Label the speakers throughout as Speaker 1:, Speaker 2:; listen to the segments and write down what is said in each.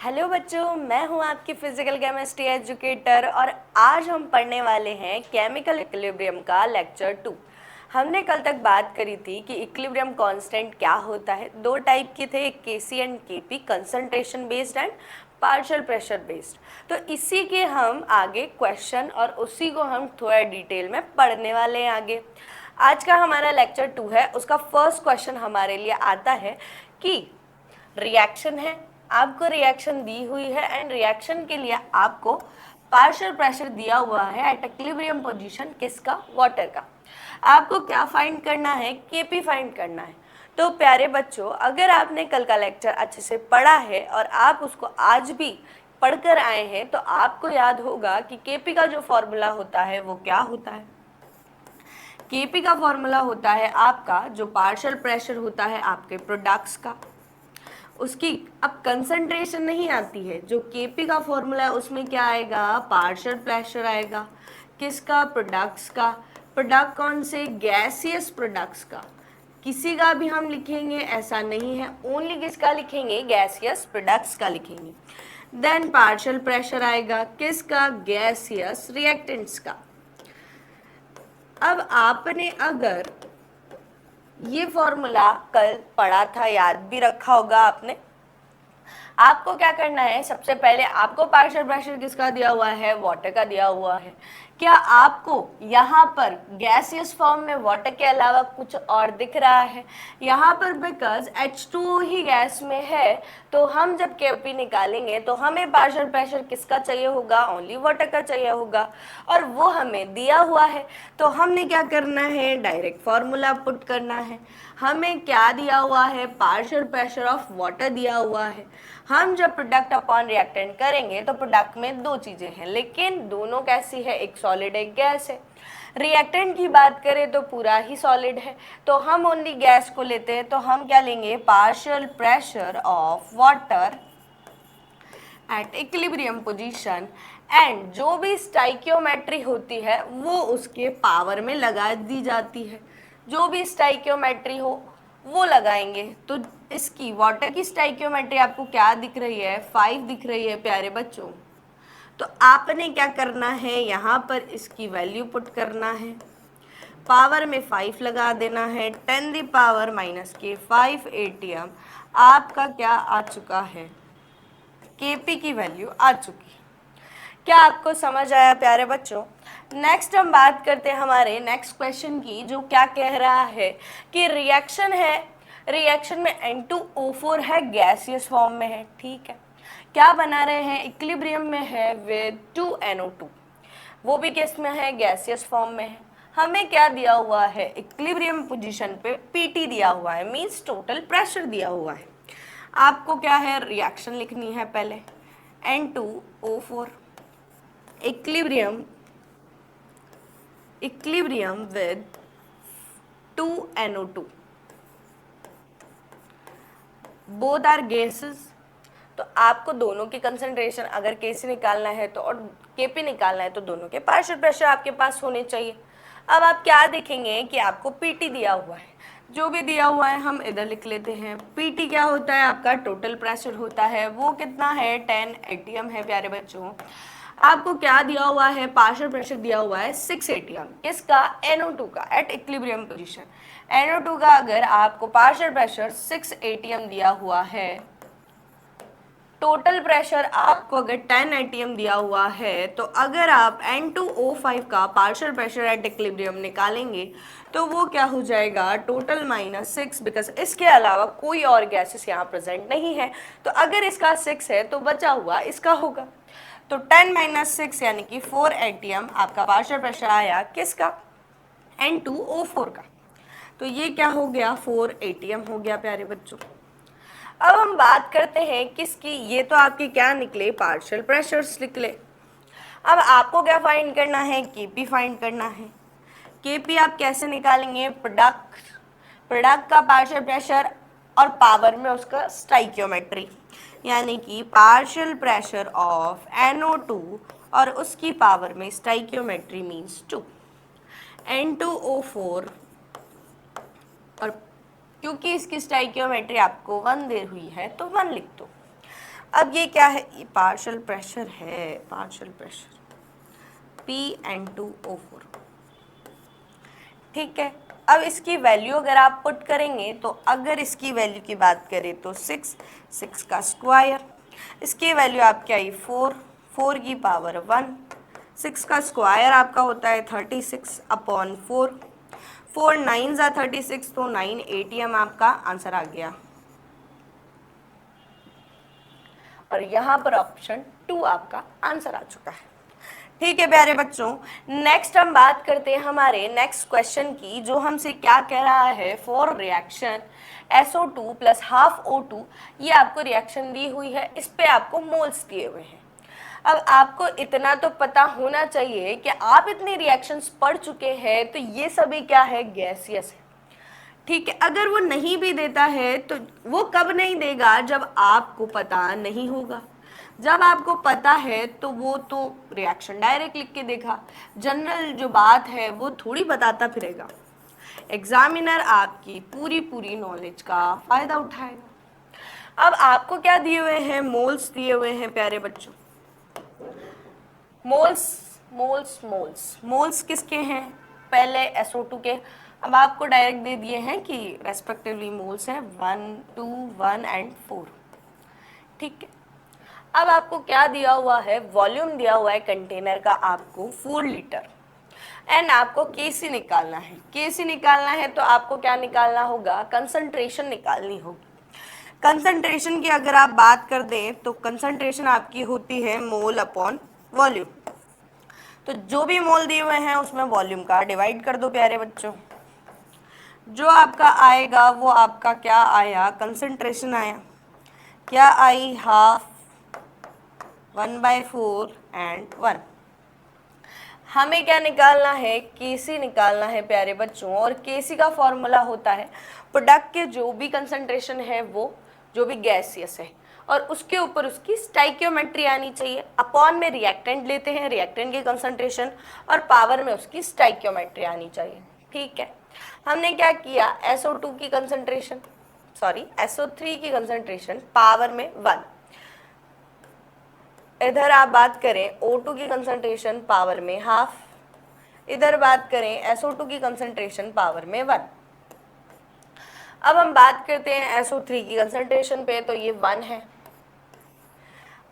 Speaker 1: Hello बच्चों, मैं हूं आपकी फिजिकल केमिस्ट्री एजुकेटर और आज हम पढ़ने वाले हैं केमिकल इक्विलिब्रियम का लेक्चर 2। हमने कल तक बात करी थी कि इक्विलिब्रियम कांस्टेंट क्या होता है। दो टाइप के थे, एक KC and KP, concentration based and partial pressure based. तो इसी के हम आगे क्वेश्चन और उसी को हम थोड़ा डिटेल में पढ़ने वाले हैं आगे। आज का हमारा लेक्चर 2 है, उसका फर्स्ट क्वेश्चन हमारे लिए आता है कि रिएक्शन है, आपको रिएक्शन दी हुई है एंड रिएक्शन के लिए आपको पार्शियल प्रेशर दिया हुआ है एट इक्विलिब्रियम पोजीशन, किसका? वाटर का। आपको क्या फाइंड करना है? केपी फाइंड करना है। तो प्यारे बच्चों, अगर आपने कल का लेक्चर अच्छे से पढ़ा है और आप उसको आज भी पढ़कर आए हैं तो आपको याद होगा कि केपी का जो फॉर्मूला होता है वो क्या होता है। केपी का फॉर्मूला होता है आपका जो पार्शियल प्रेशर होता है आपके प्रोडक्ट्स का, उसकी अब कंसंट्रेशन नहीं आती है। जो केपी का फॉर्मूला है उसमें क्या आएगा? पार्शियल प्रेशर आएगा। किसका? प्रोडक्ट्स का। प्रोडक्ट कौन से? गैसियस प्रोडक्ट्स का। किसी का भी हम लिखेंगे ऐसा नहीं है, ओनली किसका लिखेंगे? गैसियस प्रोडक्ट्स का लिखेंगे। देन पार्शियल प्रेशर आएगा किसका? गैसियस रिएक्टेंट्स का। अब आपने अगर ये फॉर्मूला कल पढ़ा था, याद भी रखा होगा आपने, आपको क्या करना है? सबसे पहले आपको पार्शियल प्रेशर किसका दिया हुआ है? वाटर का दिया हुआ है। क्या आपको यहाँ पर गैसियस फॉर्म में वाटर के अलावा कुछ और दिख रहा है? यहाँ पर बिकॉज H2O ही गैस में है, तो हम जब केपी निकालेंगे तो हमें पार्शियल प्रेशर किसका चाहिए होगा? ओनली वाटर का चाहिए होगा, और वो हमें दिया हुआ है। तो हमने क्या करना है? डायरेक्ट फॉर्मूला पुट करना है। हमें क्या दिया हुआ है? पार्शियल प्रेशर ऑफ वाटर दिया हुआ है। हम जब प्रोडक्ट अपॉन रिएक्टेंट करेंगे तो प्रोडक्ट में दो चीजें हैं, लेकिन दोनों कैसी है? एक सॉलिड एक गैस है। रिएक्टेंट की बात करें तो पूरा ही सॉलिड है, तो हम ओनली गैस को लेते हैं, तो हम क्या लेंगे? Partial pressure of water at equilibrium position, and जो भी स्टाइकियोमेट्री होती है वो उसके पावर में लगा दी जाती है। जो भी स्टाइकियोमेट्री हो वो लगाएंगे। तो इसकी वाटर की स्टाइकियोमेट्री आपको क्या दिख रही है? 5 दिख रही है प्यारे बच्चों। तो आपने क्या करना है? यहाँ पर इसकी वैल्यू पुट करना है, पावर में 5 लगा देना है, 10⁻⁻⁵ ATM आपका क्या आ चुका है? केपी की वैल्यू आ चुकी है। क्या आपको समझ आया प्यारे बच्चों? नेक्स्ट हम बात करते हैं हमारे नेक्स्ट क्वेश्चन की, जो क्या कह रहा है कि रिएक्शन है, रिएक्शन में N2O4 है, गैसियस फॉर्म में है, ठीक है। क्या बना रहे हैं? इक्विलिब्रियम में है विद 2NO2, वो भी किस में है? गैसियस फॉर्म में है। हमें क्या दिया हुआ है? इक्विलिब्रियम पोजीशन पे PT दिया हुआ है, मींस टोटल प्रेशर दिया हुआ है। आपको क्या है? रिएक्शन लिखनी है पहले। N2O4 equilibrium with 2NO2, both are gases. तो आपको दोनों की कंसंट्रेशन, अगर केसी निकालना है तो और केपी निकालना है तो दोनों के पार्शियल प्रेशर आपके पास होने चाहिए। अब आप क्या देखेंगे कि आपको पीटी दिया हुआ है, जो भी दिया हुआ है हम इधर लिख लेते हैं। पीटी क्या होता है? आपका टोटल प्रेशर होता है, वो कितना है? 10 ATM है प्यारे बच्चों। आपको क्या दिया हुआ है? पार्शियल प्रेशर दिया हुआ है 6 ATM, किसका? NO2 का, एट इक्विलिब्रियम पोजीशन। NO2 का अगर आपको पार्शियल प्रेशर 6 ATM दिया हुआ है, टोटल प्रेशर आपको अगर 10 ATM दिया हुआ है, तो अगर आप N2O5 का पार्शियल प्रेशर एट इक्विलिब्रियम निकालेंगे तो वो क्या हो जाएगा? टोटल -6, बिकॉज इसके अलावा कोई और गैसेस यहाँ प्रेजेंट नहीं है। तो अगर इसका 6 है तो बचा हुआ इसका होगा। तो 10 - 6 यानी कि 4 ATM आपका पार्शियल प्रेशर आया, किसका? N2O4 का। तो ये क्या हो गया? 4 ATM हो गया प्यारे बच्चों। अब हम बात करते हैं किसकी? ये तो आपके क्या निकले? पार्शियल प्रेशर्स निकले। अब आपको क्या फाइंड करना है? केपी फाइंड करना है। केपी आप कैसे निकालेंगे? प्रोडक्ट का पार्शियल प्रेशर और पावर में उसका स्टाइकियोमेट्री, यानी कि पार्शियल प्रेशर ऑफ NO2 और उसकी पावर में स्टाइकियोमेट्री मीन्स 2। N2O4, और क्योंकि इसकी स्टाइकियोमेट्री आपको 1 दे हुई है तो 1 लिख दो। अब ये क्या है, ये पार्शियल प्रेशर है, पार्शियल प्रेशर P(N2O4), ठीक है। अब इसकी वैल्यू अगर आप पुट करेंगे तो अगर इसकी वैल्यू की बात करें तो 6 का स्क्वायर, इसकी वैल्यू आपकी आई 4 की पावर 1, 6 का स्क्वायर आपका होता है 36/4, 4 9 जा 36, तो 9 ATM आपका आंसर आ गया। और यहाँ पर ऑप्शन 2 आपका आंसर आ चुका है। ठीक है प्यारे बच्चों, नेक्स्ट हम बात करते हैं हमारे नेक्स्ट क्वेश्चन की, जो हमसे क्या कह रहा है, for reaction SO2 plus half O2, ये आपको रिएक्शन दी हुई है, इस पे आपको मोल्स दिए हुए हैं। अब आपको इतना तो पता होना चाहिए कि आप इतनी रिएक्शंस पढ़ चुके हैं, तो ये सभी क्या है, गैसियस है, ठीक है। अगर वो नहीं भी देता है तो वो कब नहीं देगा, जब आपको पता नहीं होगा। जब आपको पता है तो वो तो रिएक्शन डायरेक्ट लिख के देखा, जनरल जो बात है वो थोड़ी बताता फिरेगा। एग्जामिनर आपकी पूरी नॉलेज का फायदा उठाएगा। अब आपको क्या दिए हुए हैं, मोल्स दिए हुए हैं प्यारे बच्चों, मोल्स मोल्स मोल्स मोल्स किसके हैं, पहले SO2 के। अब आपको डायरेक्ट दे दिए हैं कि रेस्पेक्टिवली मोल्स हैं 1 2 1 एंड 4, ठीक है। अब आपको क्या दिया हुआ है, वॉल्यूम दिया हुआ है कंटेनर का आपको 4 लीटर, एंड आपको केसी निकालना है। केसी निकालना है तो आपको क्या निकालना होगा, कंसंट्रेशन निकालनी होगी। कंसंट्रेशन की अगर आप बात कर दें तो कंसंट्रेशन आपकी होती है मोल अपॉन वॉल्यूम। तो जो भी मोल दिए हुए हैं उसमें वॉल्यूम का डिवाइड कर दो प्यारे बच्चों, जो आपका आएगा वो आपका क्या आया, कंसंट्रेशन आया, क्या आई, हाफ 1/4 एंड 1। हमें क्या निकालना है, केसी निकालना है प्यारे बच्चों, और केसी का फॉर्मूला होता है प्रोडक्ट के जो भी कंसंट्रेशन है वो जो भी गैसियस है, और उसके ऊपर उसकी स्टाइकियोमेट्री आनी चाहिए। अपॉन में रिएक्टेंट लेते हैं, रिएक्टेंट की कंसंट्रेशन, और पावर में उसकी स्टाइकियोमेट्री आनी चाहिए, ठीक है। हमने क्या किया, SO2 की कंसंट्रेशन, सॉरी SO3 की कंसंट्रेशन पावर में 1, इधर आप बात करें O2 की कंसंट्रेशन पावर में हाफ, इधर बात करें SO2 की कंसंट्रेशन पावर में 1। अब हम बात करते हैं SO3 की कंसंट्रेशन पे, तो ये 1 है,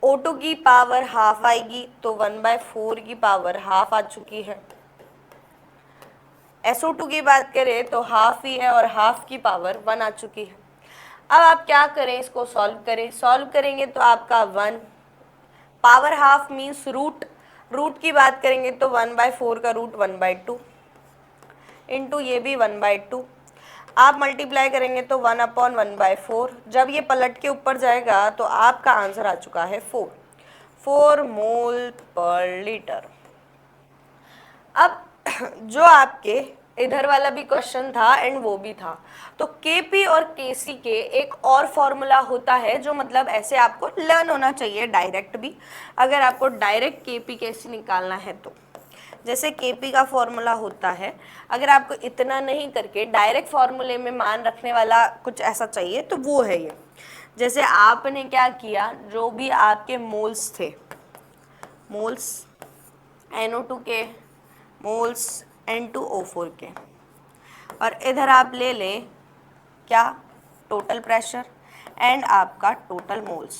Speaker 1: O2 की पावर हाफ आएगी तो 1/4 की पावर हाफ आ चुकी है। SO2 की बात करें तो हाफ ही है और हाफ की पावर 1 आ चुकी है। अब आप क्या करें, इसको सॉल्व करें, सॉल्व करेंगे तो आपका 1 पावर हाफ मीन्स रूट की बात करेंगे तो 1/4 का रूट 1/2 इंटू ये भी 1/2, आप मल्टीप्लाई करेंगे तो 1/1/4। जब ये पलट के ऊपर जाएगा तो आपका आंसर आ चुका है 4 मोल पर लीटर। अब जो आपके इधर वाला भी क्वेश्चन था एंड वो भी था, तो Kp और Kc के एक और फॉर्मूला होता है, जो मतलब ऐसे आपको लर्न होना चाहिए डायरेक्ट भी, अगर आपको डायरेक्ट Kp Kc निकालना है तो। जैसे Kp का फॉर्मूला होता है, अगर आपको इतना नहीं करके डायरेक्ट फॉर्मूले में मान रखने वाला कुछ ऐसा चाहिए तो वो है ये। जैसे आपने क्या किया, जो भी आपके मोल्स थे, मोल्स NO2 के, मोल्स N2O4 के, और इधर आप ले लें क्या, टोटल प्रेशर एंड आपका टोटल मोल्स,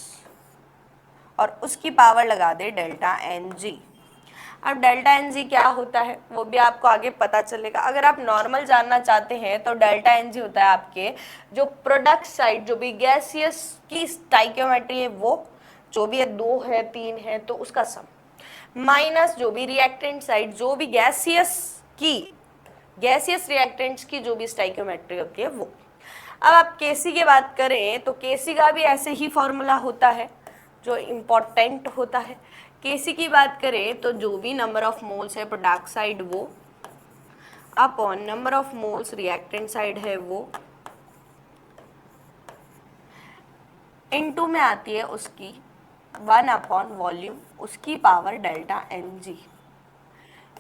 Speaker 1: और उसकी पावर लगा दे डेल्टा Ng। अब डेल्टा Ng क्या होता है वो भी आपको आगे पता चलेगा। अगर आप नॉर्मल जानना चाहते हैं तो डेल्टा Ng होता है आपके जो प्रोडक्ट साइड, जो भी गैसियस की स्टाइकियोमेट्री है वो, जो भी है 2 है 3 है तो उसका सम, माइनस जो भी रिएक्टेंट साइड, जो भी गैसियस रिएक्टेंट्स की जो भी स्टाइकियोमेट्री होती है वो। अब आप Kc की बात करें तो Kc का भी ऐसे ही फॉर्मूला होता है जो इम्पोर्टेंट होता है। Kc की बात करें तो जो भी नंबर ऑफ मोल्स है प्रोडक्ट साइड वो, upon number of moles reactant side है वो, इनटू में आती है उसकी 1 अपॉन वॉल्यूम, उसकी पावर डेल्टा Ng।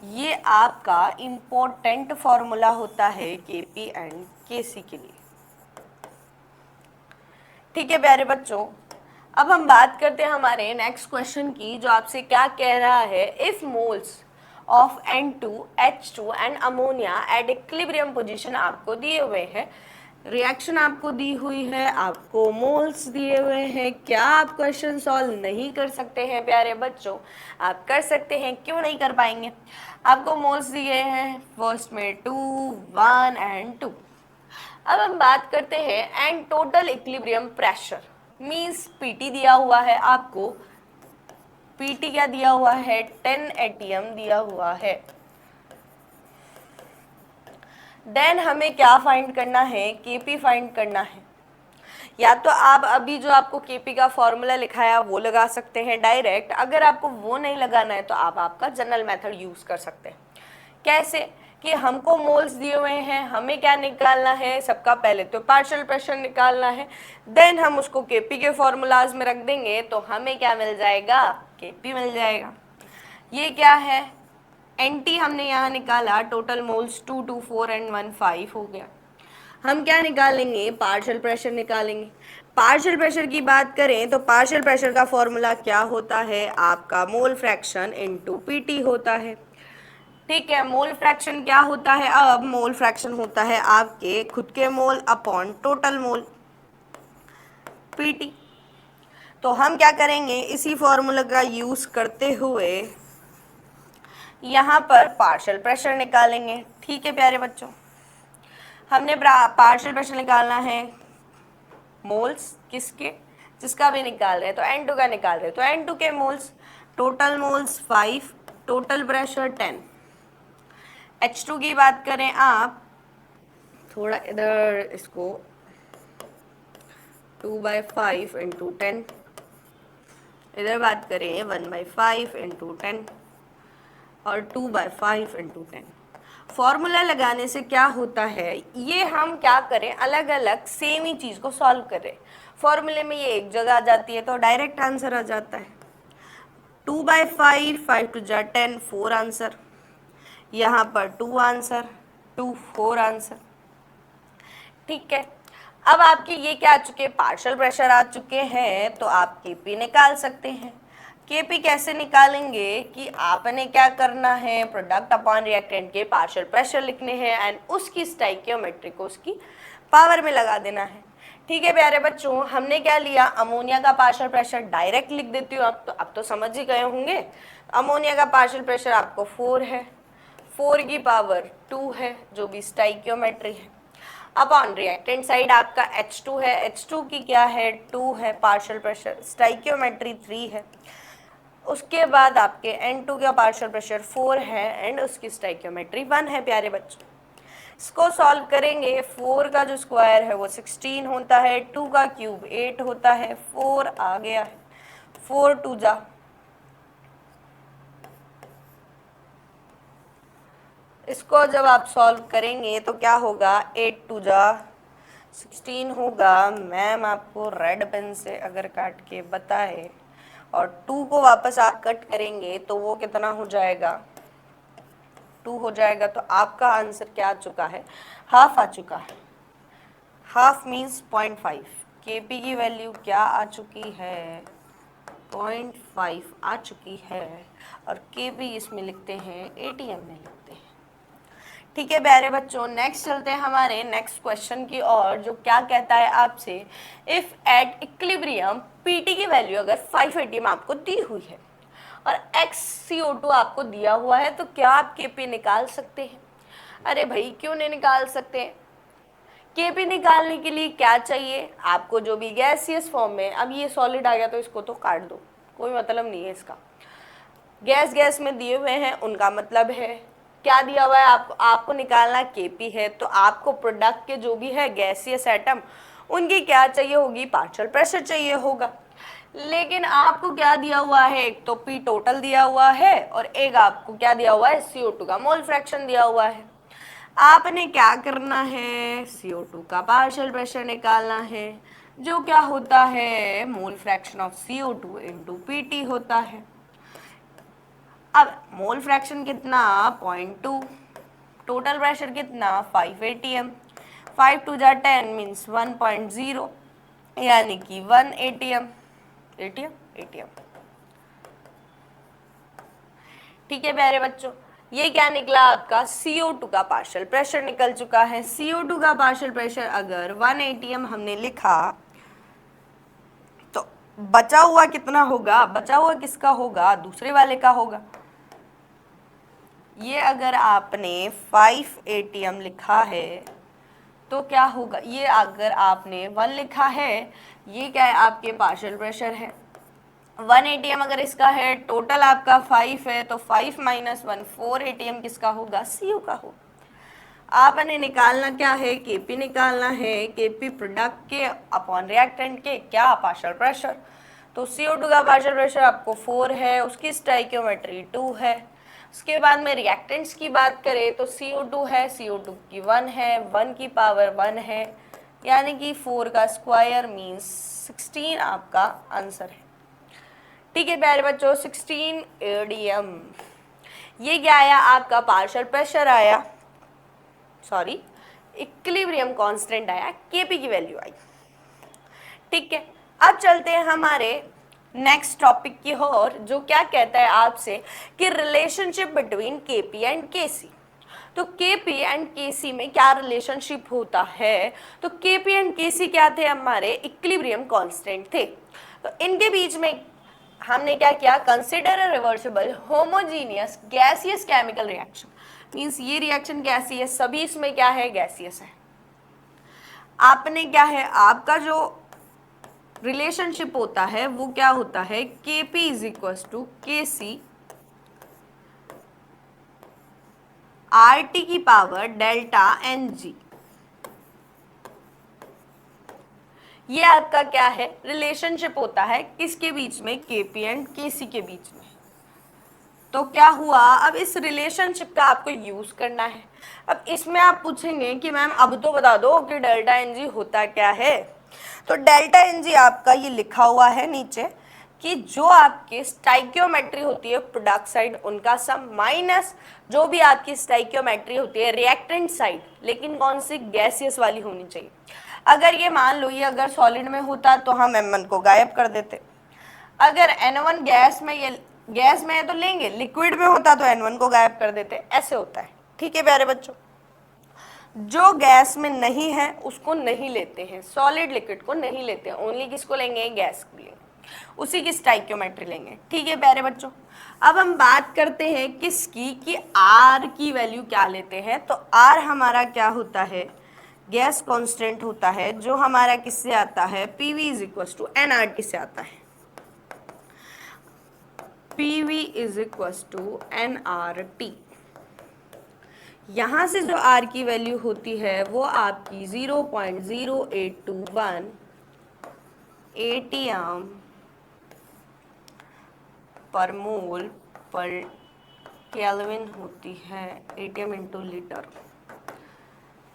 Speaker 1: ये आपका इम्पोर्टेंट फॉर्मूला होता है Kp एंड Kc के लिए, ठीक है प्यारे बच्चों। अब हम बात करते हैं हमारे नेक्स्ट क्वेश्चन की, जो आपसे क्या कह रहा है, if moles of N2H2 and ammonia at equilibrium position आपको दिए हुए हैं, रिएक्शन आपको दी हुई है, आपको मोल्स दिए हुए हैं, क्या आप क्वेश्चन सॉल्व नहीं कर सकते हैं प्यारे बच्चों? आप कर सकते हैं, क्यों नहीं कर पाएंगे? आपको मोल्स दिए हैं फर्स्ट में 2, 1 एंड 2। अब हम बात करते हैं and total equilibrium pressure means PT दिया हुआ है आपको। पीटी क्या दिया हुआ है? 10 एटीएम दिया हुआ है। देन हमें क्या फाइंड करना है? केपी फाइंड करना है। या तो आप अभी जो आपको केपी का फॉर्मूला लिखाया वो लगा सकते हैं डायरेक्ट, अगर आपको वो नहीं लगाना है तो आप आपका जनरल मेथड यूज कर सकते हैं। कैसे? कि हमको मोल्स दिए हुए हैं, हमें क्या निकालना है? सबका पहले तो पार्शियल प्रेशर निकालना है, देन हम उसको केपी के फॉर्मूलाज में रख देंगे तो हमें क्या मिल जाएगा? केपी मिल जाएगा। ये क्या है? एनटी हमने यहाँ निकाला, टोटल मोल्स 2, 2, 4 एंड 1, 5 हो गया। हम क्या निकालेंगे? पार्शियल प्रेशर निकालेंगे। पार्शियल प्रेशर की बात करें तो पार्शियल प्रेशर का फॉर्मूला क्या होता है? आपका मोल फ्रैक्शन इनटू पीटी होता है। ठीक है, मोल फ्रैक्शन क्या होता है? अब मोल फ्रैक्शन होता है आपके खुद के mole upon total mole PT. तो हम क्या करेंगे? इसी फॉर्मूला का यूज करते हुए यहाँ पर पार्शियल प्रेशर निकालेंगे। ठीक है प्यारे बच्चों, हमने पार्शियल प्रेशर निकालना है मोल्स किसके? जिसका भी निकाल रहे हैं तो N2 का निकाल रहे हैं तो N2 के moles, total moles 5, total pressure 10। H2 की बात करें आप, थोड़ा इधर इसको 2/5 इंटू 10, इधर बात करें 1/5 इंटू 10 और 2/5 इंटू 10। फॉर्मूला लगाने से क्या होता है? ये हम क्या करें, अलग अलग सेम ही चीज़ को सॉल्व करें। फॉर्मूले में ये एक जगह आ जाती है तो डायरेक्ट आंसर आ जाता है। 2/5, 5 टू जा 10, 4 आंसर। यहाँ पर 2 आंसर, 2, 4 आंसर। ठीक है, अब आपके ये क्या आ चुके हैं? पार्शियल प्रेशर आ चुके हैं, तो आप केपी निकाल सकते हैं। केपी कैसे निकालेंगे? कि आपने क्या करना है? प्रोडक्ट अपॉन रिएक्टेंट के पार्शियल प्रेशर लिखने हैं एंड उसकी स्टोइकियोमेट्री को उसकी पावर में लगा देना है। ठीक है प्यारे बच्चों, हमने क्या लिया? अमोनिया का पार्शियल प्रेशर डायरेक्ट लिख देती हूँ। अब तो समझ ही गए होंगे। अमोनिया का पार्शियल प्रेशर आपको 4 है, 4 की पावर 2 है, जो भी स्टोइकियोमेट्री है। अपॉन रिएक्टेंट साइड आपका H2 है, H2 की क्या है? 2 है पार्शियल प्रेशर, स्टोइकियोमेट्री 3 है। उसके बाद आपके N2 का पार्शियल प्रेशर 4 है एंड उसकी स्टोइकियोमेट्री 1 है प्यारे बच्चों। इसको सॉल्व करेंगे, 4 का जो स्क्वायर है वो 16 होता है, 2 का क्यूब 8 होता है, 4 आ गया है, 4 2 जा, इसको जब आप सॉल्व करेंगे तो क्या होगा? 8 2 जा 16 होगा। मैम आपको रेड पेन से अगर काट के बताए और 2 को वापस आप कट करेंगे तो वो कितना हो जाएगा? 2 हो जाएगा। तो आपका आंसर क्या आ चुका है? हाफ आ चुका है। Half means 0.5। केपी की वैल्यू क्या आ चुकी है? 0.5 आ चुकी है और केपी इसमें लिखते हैं, एटीएम में लिखते हैं। ठीक है प्यारे बच्चों, नेक्स्ट चलते हैं हमारे नेक्स्ट क्वेश्चन की ओर, जो क्या कहता है आपसे, इफ एट इक्विलिब्रियम पीटी की वैल्यू अगर 5 एटीएम आपको दी हुई है और XCO2 आपको दिया हुआ है तो क्या आप केपी निकाल सकते हैं? अरे भाई क्यों नहीं निकाल सकते? केपी निकालने के लिए क्या चाहिए आपको? जो भी गैसियस फॉर्म में, अब ये सॉलिड आ गया तो इसको तो काट दो, कोई मतलब नहीं है इसका। गैस गैस में दिए हुए हैं उनका मतलब है क्या दिया हुआ है आपको निकालना केपी है, तो आपको प्रोडक्ट के जो भी है गैसियस एटम उनकी क्या चाहिए होगी? पार्शियल प्रेशर चाहिए होगा। लेकिन आपको क्या दिया हुआ है? एक तो पी टोटल दिया हुआ है और एक आपको क्या दिया हुआ है? CO2 का मोल फ्रैक्शन दिया हुआ है। आपने क्या करना है? CO2 का पार्शियल प्रेशर निकालना है, जो क्या होता है? Mole fraction of CO2 into PT होता है। अब मोल फ्रैक्शन कितना? 0.2, टोटल प्रेशर कितना? 5 ATM, 5 2 जा 10 मीन्स 1.0 यानी कि 1 ATM। ATM ATM. ठीक है प्यारे बच्चों, ये क्या निकला आपका CO2 का पार्शियल प्रेशर निकल चुका है। CO2 का पार्शियल प्रेशर अगर 1 atm हमने लिखा तो बचा हुआ कितना होगा, बचा हुआ किसका होगा, दूसरे वाले का होगा। ये अगर आपने 5 atm लिखा है तो क्या होगा, ये अगर आपने 1 लिखा है, ये क्या है आपके पार्शियल प्रेशर है। 1 atm अगर इसका है, टोटल आपका 5 है, तो 5 - 1 4 atm किसका होगा, CO का होगा। आपने निकालना क्या है, Kp निकालना है, Kp प्रोडक्ट के अपॉन रिएक्टेंट के क्या, पार्शियल प्रेशर। तो CO2 का पार्शियल प्रेशर आपको 4 है, उसकी स्टाइकियोमेट्री 2 है। उसके बाद में रिएक्टेंट्स की बात करें तो CO2 है, CO2 की 1 है, 1 की पावर 1 है, यानी कि 4 का स्क्वायर मीन्स 16 आपका आंसर है। ठीक है प्यारे बच्चों, 16 ADM। ये क्या आया आपका, पार्शियल प्रेशर आया, सॉरी इक्विलिब्रियम कांस्टेंट आया, Kp की वैल्यू आई। ठीक है, अब चलते हैं हमारे नेक्स्ट टॉपिक की ओर, जो क्या कहता है आपसे कि relationship between Kp and Kc। तो Kp एंड Kc में क्या रिलेशनशिप होता है, तो Kp एंड Kc क्या थे, हमारे इक्विलिब्रियम कांस्टेंट थे। तो इनके बीच में हमने क्या किया, consider a reversible homogeneous gaseous chemical reaction. Means ये रिएक्शन गैसियस, सभी इसमें क्या है, गैसियस है। आपने क्या है, आपका जो रिलेशनशिप होता है वो क्या होता है, Kp = Kc RT की पावर डेल्टा Ng। ये आपका क्या है, रिलेशनशिप होता है किसके बीच में, Kp एंड Kc के बीच में। तो क्या हुआ, अब इस रिलेशनशिप का आपको यूज करना है। अब इसमें आप पूछेंगे कि मैम अब तो बता दो कि डेल्टा Ng होता क्या है। तो डेल्टा Ng आपका ये लिखा हुआ है नीचे कि जो आपके स्टाइकियोमेट्री होती है प्रोडक्ट साइड उनका सम माइनस जो भी आपकी स्टाइकियोमेट्री होती है रिएक्टेंट साइड, लेकिन कौन सी, गैसियस वाली होनी चाहिए। अगर ये मान लो ये अगर सॉलिड में होता तो हम M1 को गायब कर देते, अगर N1 गैस में, ये गैस में है तो लेंगे, लिक्विड में होता तो N1 को गायब कर देते, ऐसे होता है। ठीक है प्यारे बच्चों, जो गैस में नहीं है उसको नहीं लेते हैं, सॉलिड लिक्विड को नहीं लेते हैं, ओनली किसको लेंगे, गैस को लेंगे, उसी की स्टाइकियोमेट्री लेंगे। ठीक है प्यारे बच्चों, अब हम बात करते हैं किसकी, कि R की वैल्यू क्या लेते हैं। तो R हमारा क्या होता है, गैस कांस्टेंट होता है, जो हमारा किससे आता है, PV = nRT से आता है। PV = nRT। यहाँ से जो R की वैल्यू होती है वो आपकी 0.0821 ATM पर मोल पर केल्विन होती है, ATM × लीटर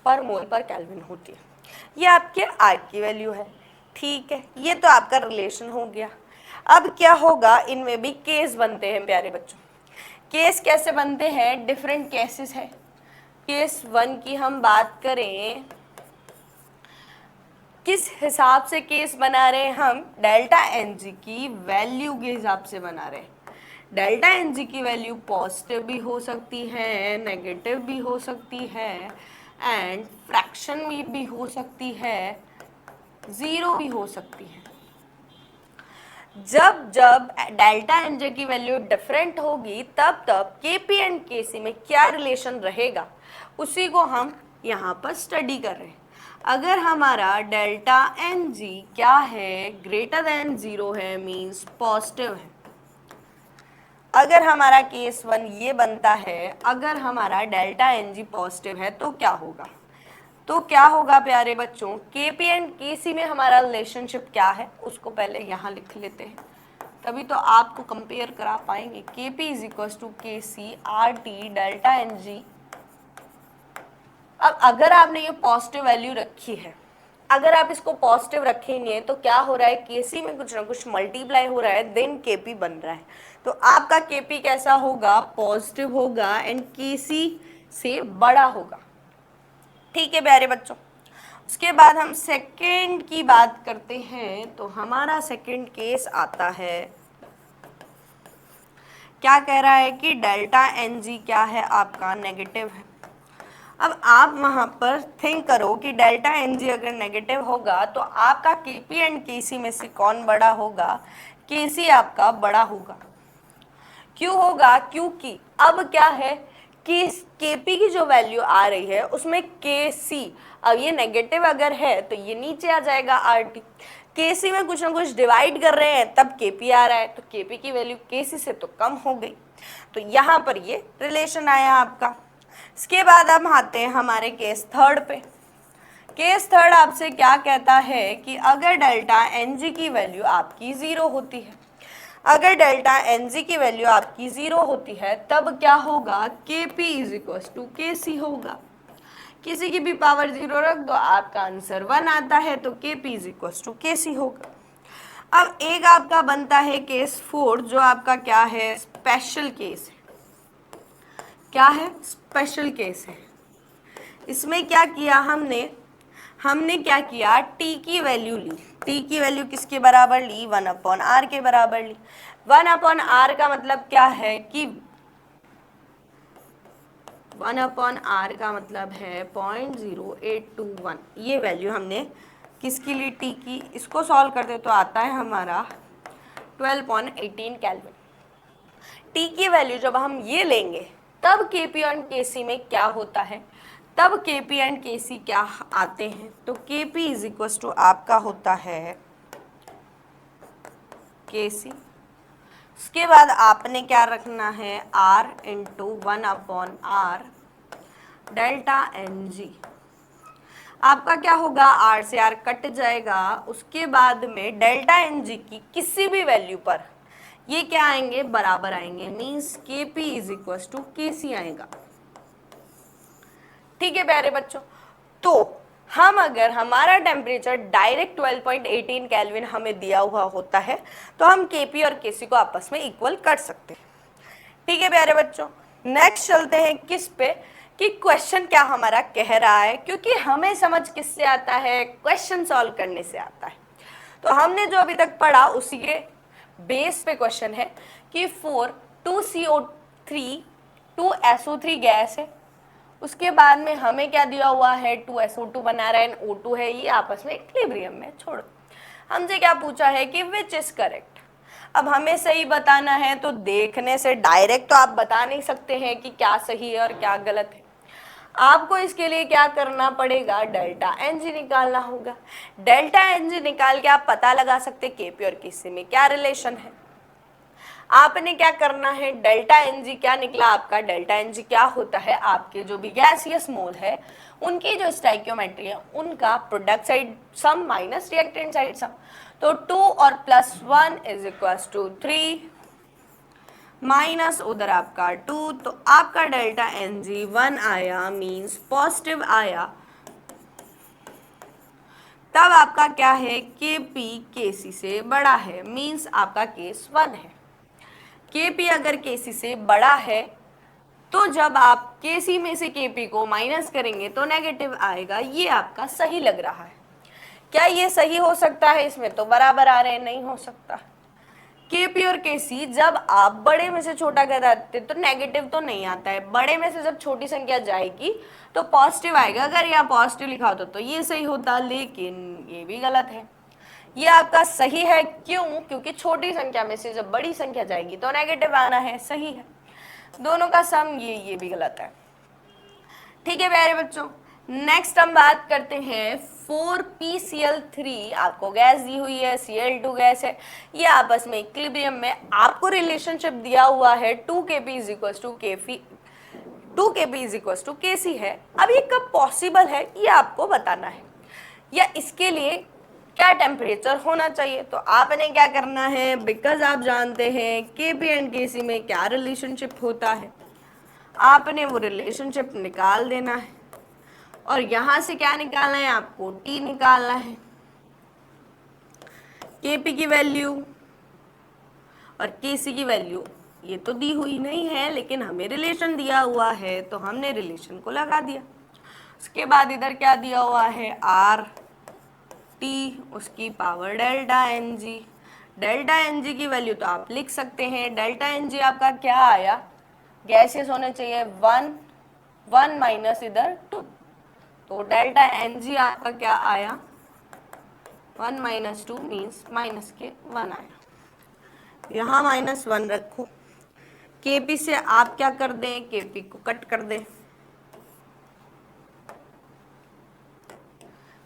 Speaker 1: पर मोल पर केल्विन होती है। ये आपके R की वैल्यू है। ठीक है, ये तो आपका रिलेशन हो गया। अब क्या होगा, इनमें भी केस बनते हैं प्यारे बच्चों। केस कैसे बनते हैं, डिफरेंट केसेस है। केस 1 की हम बात करें, किस हिसाब से केस बना रहे हैं हम, डेल्टा Ng की वैल्यू के हिसाब से बना रहे हैं। डेल्टा Ng की वैल्यू पॉजिटिव भी हो सकती है, नेगेटिव भी हो सकती है, एंड फ्रैक्शन में भी हो सकती है, जीरो भी हो सकती है। जब जब डेल्टा Ng की वैल्यू डिफरेंट होगी तब तब Kp एंड Kc में क्या रिलेशन रहेगा, उसी को हम यहाँ पर स्टडी कर रहे हैं। अगर हमारा डेल्टा Ng क्या है, > 0 है, मीन्स पॉजिटिव है। अगर हमारा केस 1 ये बनता है, अगर हमारा डेल्टा Ng पॉजिटिव है तो क्या होगा, तो क्या होगा प्यारे बच्चों, Kp एंड Kc में हमारा रिलेशनशिप क्या है उसको पहले यहाँ लिख लेते हैं, तभी तो आपको कंपेयर करा पाएंगे। Kp = Kc RT delta Ng। अब अगर आपने ये पॉजिटिव वैल्यू रखी है, अगर आप इसको पॉजिटिव रखेंगे तो क्या हो रहा है, Kc में कुछ ना कुछ मल्टीप्लाई हो रहा है, देन Kp बन रहा है। तो आपका Kp कैसा होगा, पॉजिटिव होगा एंड Kc से बड़ा होगा। ठीक है प्यारे बच्चों, उसके बाद हम सेकंड की बात करते हैं, तो हमारा सेकंड केस आता है, क्या कह रहा है कि डेल्टा एन जी क्या है आपका, नेगेटिव है। अब आप वहां पर थिंक करो कि डेल्टा एन जी अगर नेगेटिव होगा तो आपका के पी एंड के सी में से कौन बड़ा होगा, के सी आपका बड़ा होगा। क्यों होगा, क्योंकि अब क्या है कि केपी की जो वैल्यू आ रही है उसमें के सी, अब ये नेगेटिव अगर है तो ये नीचे आ जाएगा आर टी, के सी में कुछ ना कुछ डिवाइड कर रहे हैं तब केपी आ रहा है, तो केपी की वैल्यू के सी से तो कम हो गई, तो यहाँ पर ये रिलेशन आया आपका। इसके बाद हम आते हैं हमारे केस थर्ड पे। केस थर्ड आपसे क्या कहता है कि अगर डेल्टा एन जी की वैल्यू आपकी 0 होती है, अगर डेल्टा एन जी की वैल्यू आपकी 0 होती है तब क्या होगा, के पी इज इक्वल टू के सी होगा। किसी की भी पावर 0 रख दो, आपका आंसर 1 आता है, तो के पी इज इक्वल टू के सी होगा। अब एक आपका बनता है केस 4, जो आपका क्या है, स्पेशल केस है। क्या है, स्पेशल केस है। इसमें क्या किया हमने क्या किया, t की वैल्यू ली, t की वैल्यू किसके बराबर ली, 1/r के बराबर ली। 1/r का मतलब क्या है कि 1/r का मतलब है 0.0821, ये वैल्यू हमने किसकी ली, t की। इसको सॉल्व करते तो आता है हमारा 12.18 केल्विन। t की वैल्यू जब हम ये लेंगे तब Kp और Kc में क्या होता है, तब Kp एंड Kc क्या आते हैं, तो Kp इज इक्वल टू आपका होता है Kc। उसके बाद आपने क्या रखना है, R into 1/r delta n g. आपका क्या होगा, R से R कट जाएगा, उसके बाद में डेल्टा एन जी की किसी भी वैल्यू पर ये क्या आएंगे, बराबर आएंगे, means Kp is equal to Kc आएगा। ठीक है प्यारे बच्चों, तो हम अगर हमारा टेम्परेचर डायरेक्ट 12.18 केल्विन हमें दिया हुआ होता है तो हम Kp और Kc को आपस में इक्वल कर सकते हैं। ठीक है प्यारे बच्चों, नेक्स्ट चलते हैं किस पे, कि क्वेश्चन क्या हमारा कह रहा है, क्योंकि हमें समझ किससे आता है, क्वेश्चन सॉल्व करने से आता है। तो हमने जो अभी तक पढ़ा उसी के बेस पे क्वेश्चन है कि 2CO3 2SO3 गैस है, उसके बाद में हमें क्या दिया हुआ है, 2SO2 बना रहा है, O2 है, ये आपस में इक्विलिब्रियम में। छोड़ो, हमसे क्या पूछा है कि विच इज करेक्ट। अब हमें सही बताना है तो देखने से डायरेक्ट तो आप बता नहीं सकते हैं कि क्या सही है और क्या गलत है। आपको इसके लिए क्या करना पड़ेगा, डेल्टा एन जी निकालना होगा। डेल्टा एन जी निकाल के आप पता लगा सकते केपी और केसी में क्या रिलेशन है। आपने क्या करना है, डेल्टा एन जी क्या निकला आपका, डेल्टा एन जी क्या होता है, आपके जो भी गैसियस मोल है उनकी जो स्टाइकियोमेट्री है उनका प्रोडक्ट साइड सम माइनस रिएक्टेंट साइड सम। तो 2 और +1 इज इक्वल टू 3 माइनस उधर आपका 2, तो आपका डेल्टा एन जी 1 आया, मीन्स पॉजिटिव आया। तब आपका क्या है, के पी के सी से बड़ा है, मीन्स आपका केस 1 है। के पी अगर के सी से बड़ा है तो जब आप के सी में से के पी को माइनस करेंगे तो नेगेटिव आएगा। ये आपका सही लग रहा है। क्या ये सही हो सकता है, इसमें तो बराबर आ रहे हैं, नहीं हो सकता। के पी और के सी जब आप बड़े में से छोटा कराते तो नेगेटिव तो नहीं आता है, बड़े में से जब छोटी संख्या जाएगी तो पॉजिटिव आएगा। अगर यहाँ पॉजिटिव लिखा होता तो ये सही होता, लेकिन ये भी गलत है। ये आपका सही है, क्यों, क्योंकि छोटी संख्या में से जब बड़ी संख्या जाएगी तो नेगेटिव आना है, सही है। दोनों का सम ये भी गलत है। ठीक है प्यारे बच्चों, नेक्स्ट हम बात करते हैं 4PCl3 आपको गैस दी हुई है, Cl2 गैस है, ये आपस में इक्विलिब्रियम में आपको रिलेशनशिप दिया हुआ है 2Kp is equal to Kc 2Kp is equal to Kc है। अब ये कब पॉसिबल है ये आपको बताना है, या इसके लिए क्या टेम्परेचर होना चाहिए। तो आपने क्या करना है, बिकॉज आप जानते हैं Kp एंड Kc में क्या रिलेशनशिप होता है, आपने वो रिलेशनशिप निकाल देना है। और यहां से क्या निकालना है, आपको T निकालना है, Kp की वैल्यू और Kc की वैल्यू ये तो दी हुई नहीं है, लेकिन हमें रिलेशन दिया हुआ है तो हमने रिलेशन को लगा दिया। उसके बाद इधर क्या दिया हुआ है, आर टी, उसकी power delta n g. Delta n g की वैल्यू तो आप लिख सकते हैं, डेल्टा एन जी आपका क्या आया, गैसेस होने चाहिए 1 माइनस इधर 2, तो डेल्टा एन जी आपका क्या आया, 1 माइनस 2 मीन्स माइनस के 1 आया। यहाँ -1 रखो, केपी से आप क्या कर दें, केपी को कट कर दें।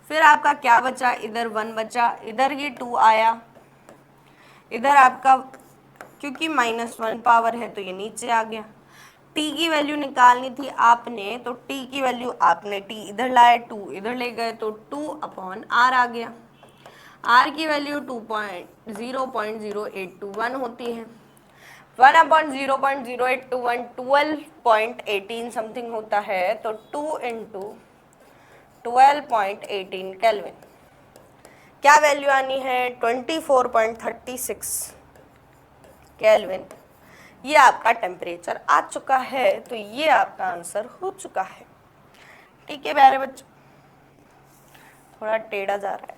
Speaker 1: फिर आपका क्या बचा, इधर 1 बचा, इधर ये 2 आया, इधर आपका क्योंकि -1 पावर है तो ये नीचे आ गया। t की वैल्यू निकालनी थी आपने, तो t की वैल्यू आपने t इधर लाया, 2 इधर ले गए, तो 2/r आ गया। r की वैल्यू 2.00821 होती है। 1/0.0821 12.18 समथिंग होता है, तो 2 इंटू 12.18 केल्विन। क्या वैल्यू आनी है, 24.36 केल्विन। ये आपका टेम्परेचर आ चुका है, तो ये आपका आंसर हो चुका है। ठीक है प्यारे बच्चों, थोड़ा टेढ़ा जा रहा है।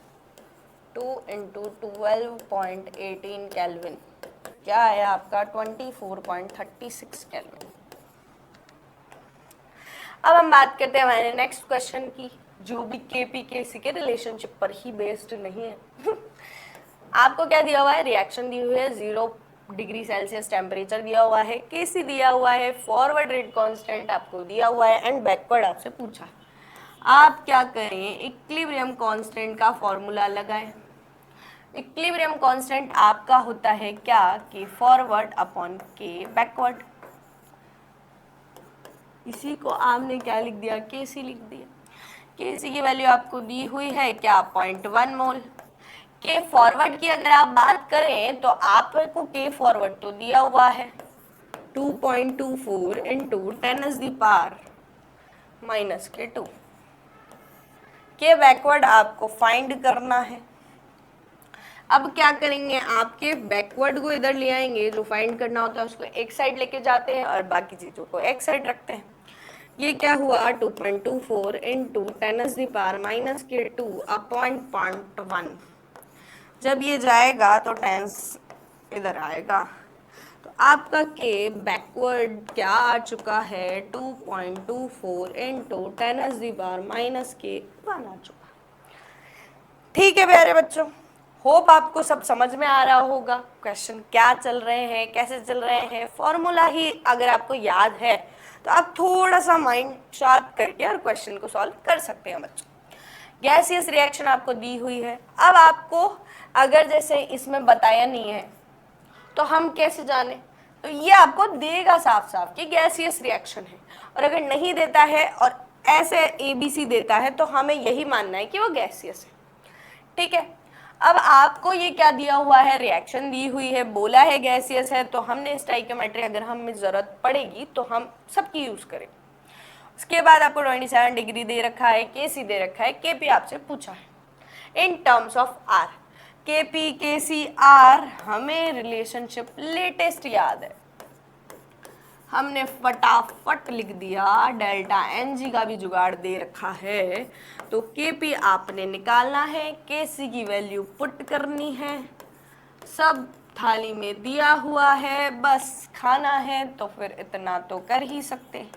Speaker 1: 2 इंटू 12.18 केल्विन क्या है आपका, 24.36 केल्विन। अब हम बात करते हैं हमारे नेक्स्ट क्वेश्चन की, जो भी केपी केसी के रिलेशनशिप पर ही बेस्ड नहीं है। आपको क्या दिया हुआ है, रिएक्शन दी हुई है, 0 डिग्री सेल्सियस टेम्परेचर दिया हुआ है, केसी दिया हुआ है, फॉरवर्ड रेट कांस्टेंट आपको दिया हुआ है, एंड बैकवर्ड आपसे पूछा है। आप क्या करें, इक्विलिब्रियम कांस्टेंट का फॉर्मूला लगाएं। इक्विलिब्रियम कांस्टेंट आपका होता है क्या, कि फॉरवर्ड अपॉन के बैकवर्ड। इसी को आपने क्या लिख दिया, केसी लिख दिया। केसी की वैल्यू आपको दी हुई है क्या, 0.1 मोल। के फॉरवर्ड की अगर आप बात करें तो आपको के फॉरवर्ड तो दिया हुआ है 2.24 इंटू 10⁻⁻²। के बैकवर्ड आपको फाइंड करना है। अब क्या करेंगे, आपके बैकवर्ड को इधर ले आएंगे, जो फाइंड करना होता है उसको एक साइड लेके जाते हैं और बाकी चीजों को एक साइड रखते हैं। ये क्या हुआ, 2.24 इंटू 10⁻⁻²/0.1। जब ये जाएगा तो 10 इधर आएगा, तो आपका के बैकवर्ड क्या आ चुका है, 2.24 इंटू 10⁻⁻⁻1 आ चुका। ठीक है प्यारे बच्चों, होप आपको सब समझ में आ रहा होगा क्वेश्चन क्या चल रहे हैं, कैसे चल रहे हैं। फॉर्मूला ही अगर आपको याद है तो आप थोड़ा सा माइंड शार्प करके और क्वेश्चन को सॉल्व कर सकते हैं बच्चों। गैसियस रिएक्शन आपको दी हुई है। अब आपको अगर जैसे इसमें बताया नहीं है तो हम कैसे जाने, तो ये आपको देगा साफ साफ कि गैसियस रिएक्शन है, और अगर नहीं देता है और ऐसे ABC देता है तो हमें यही मानना है कि वो गैसियस है। ठीक है, अब आपको ये क्या दिया हुआ है, रिएक्शन दी हुई है, बोला है गैसियस है, तो हमने स्टोइकियोमेट्री अगर हमें जरूरत पड़ेगी तो हम सबकी यूज करें। उसके बाद आपको 27 डिग्री दे रखा है, केसी दे रखा है, केपी आपसे पूछा है in terms of R. Kp Kc R हमें रिलेशनशिप लेटेस्ट याद है, हमने फटाफट लिख दिया। डेल्टा एन जी का भी जुगाड़ दे रखा है, तो केपी आपने निकालना है, केसी की वैल्यू पुट करनी है, सब थाली में दिया हुआ है, बस खाना है तो फिर इतना तो कर ही सकते हैं।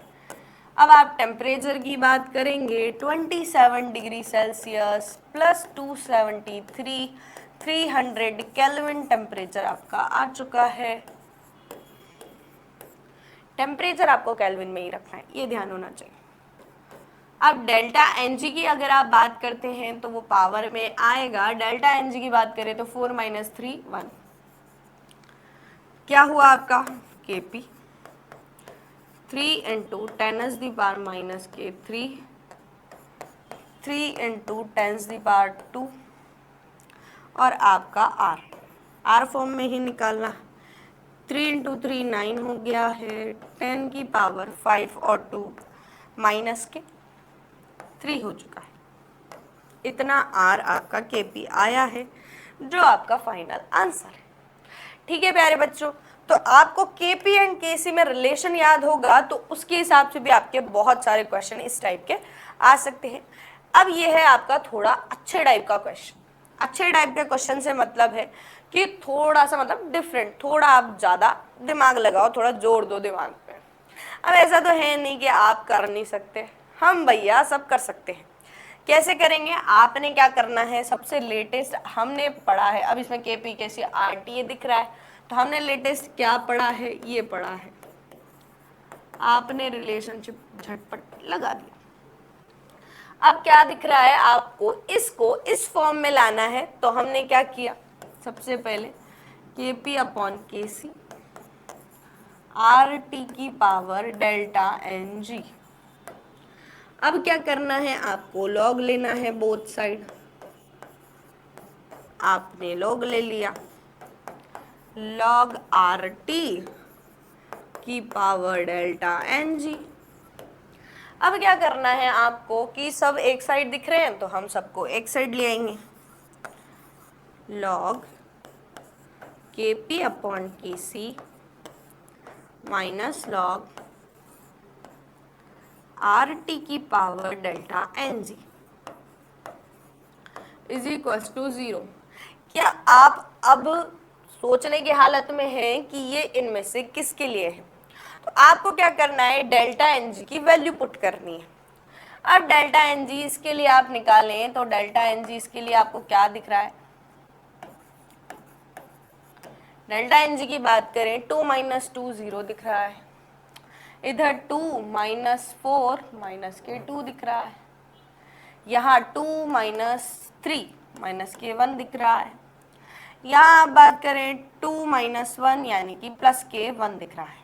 Speaker 1: अब आप टेम्परेचर की बात करेंगे, 27 degree Celsius plus 273 300 kelvin temperature आपका आ चुका है। टेम्परेचर आपको केल्विन में ही रखना है, ये ध्यान होना चाहिए। अब डेल्टा एन जी की अगर आप बात करते हैं तो वो पावर में आएगा। डेल्टा एन जी की बात करें तो 4 - 3 1। क्या हुआ आपका, केपी 3 इंटू 10⁻⁻³ 3 इंटू 10⁻², और आपका आर फॉर्म में ही निकालना। 3 इंटू 3 9 हो गया है, 10⁻5 और 2 -3 हो चुका है। इतना आर आपका केपी आया है, जो आपका फाइनल आंसर है। ठीक है प्यारे बच्चों, तो आपको केपी एंड केसी में रिलेशन याद होगा तो उसके हिसाब से भी आपके बहुत सारे क्वेश्चन इस टाइप के आ सकते हैं। अब ये है आपका थोड़ा अच्छे टाइप का क्वेश्चन। अच्छे टाइप के क्वेश्चन से मतलब है कि थोड़ा सा मतलब डिफरेंट, थोड़ा आप ज़्यादा दिमाग लगाओ, थोड़ा जोर दो दिमाग पे। अब ऐसा तो है नहीं कि आप कर नहीं सकते, हम भैया सब कर सकते हैं। कैसे करेंगे? आपने क्या करना है, सबसे लेटेस्ट हमने पढ़ा है, अब इसमें केपी कैसी आरटी ये दिख रहा है, तो हमने लेटेस्ट क्या पढ़ा है, ये पढ़ा है, आपने रिलेशनशिप झटपट लगा दिया। अब क्या दिख रहा है आपको, इसको इस फॉर्म में लाना है, तो हमने क्या किया, सबसे पहले KP upon KC are T की पावर डेल्टा एन जी। अब क्या करना है आपको, लॉग लेना है बोथ साइड। आपने लॉग ले लिया, लॉग आर टी की पावर डेल्टा एन जी। अब क्या करना है आपको कि सब एक साइड दिख रहे हैं तो हम सबको एक साइड ले आएंगे, लॉग के P upon K C minus log R T की power delta n g is equal to 0। क्या आप अब सोचने की हालत में हैं कि ये इनमें से किसके लिए है? तो आपको क्या करना है, डेल्टा एन जी की वैल्यू पुट करनी है। अब डेल्टा एन जी इसके लिए आप निकालें तो डेल्टा एन जी इसके लिए आपको क्या दिख रहा है, डेल्टा एन जी की बात करें 2 माइनस 2 0 दिख रहा है, इधर 2 माइनस 4 माइनस के 2 दिख रहा है, यहाँ 2 माइनस 3 माइनस के 1 दिख रहा है, यहाँ आप बात करें 2 माइनस 1 यानी कि प्लस के 1 दिख रहा है।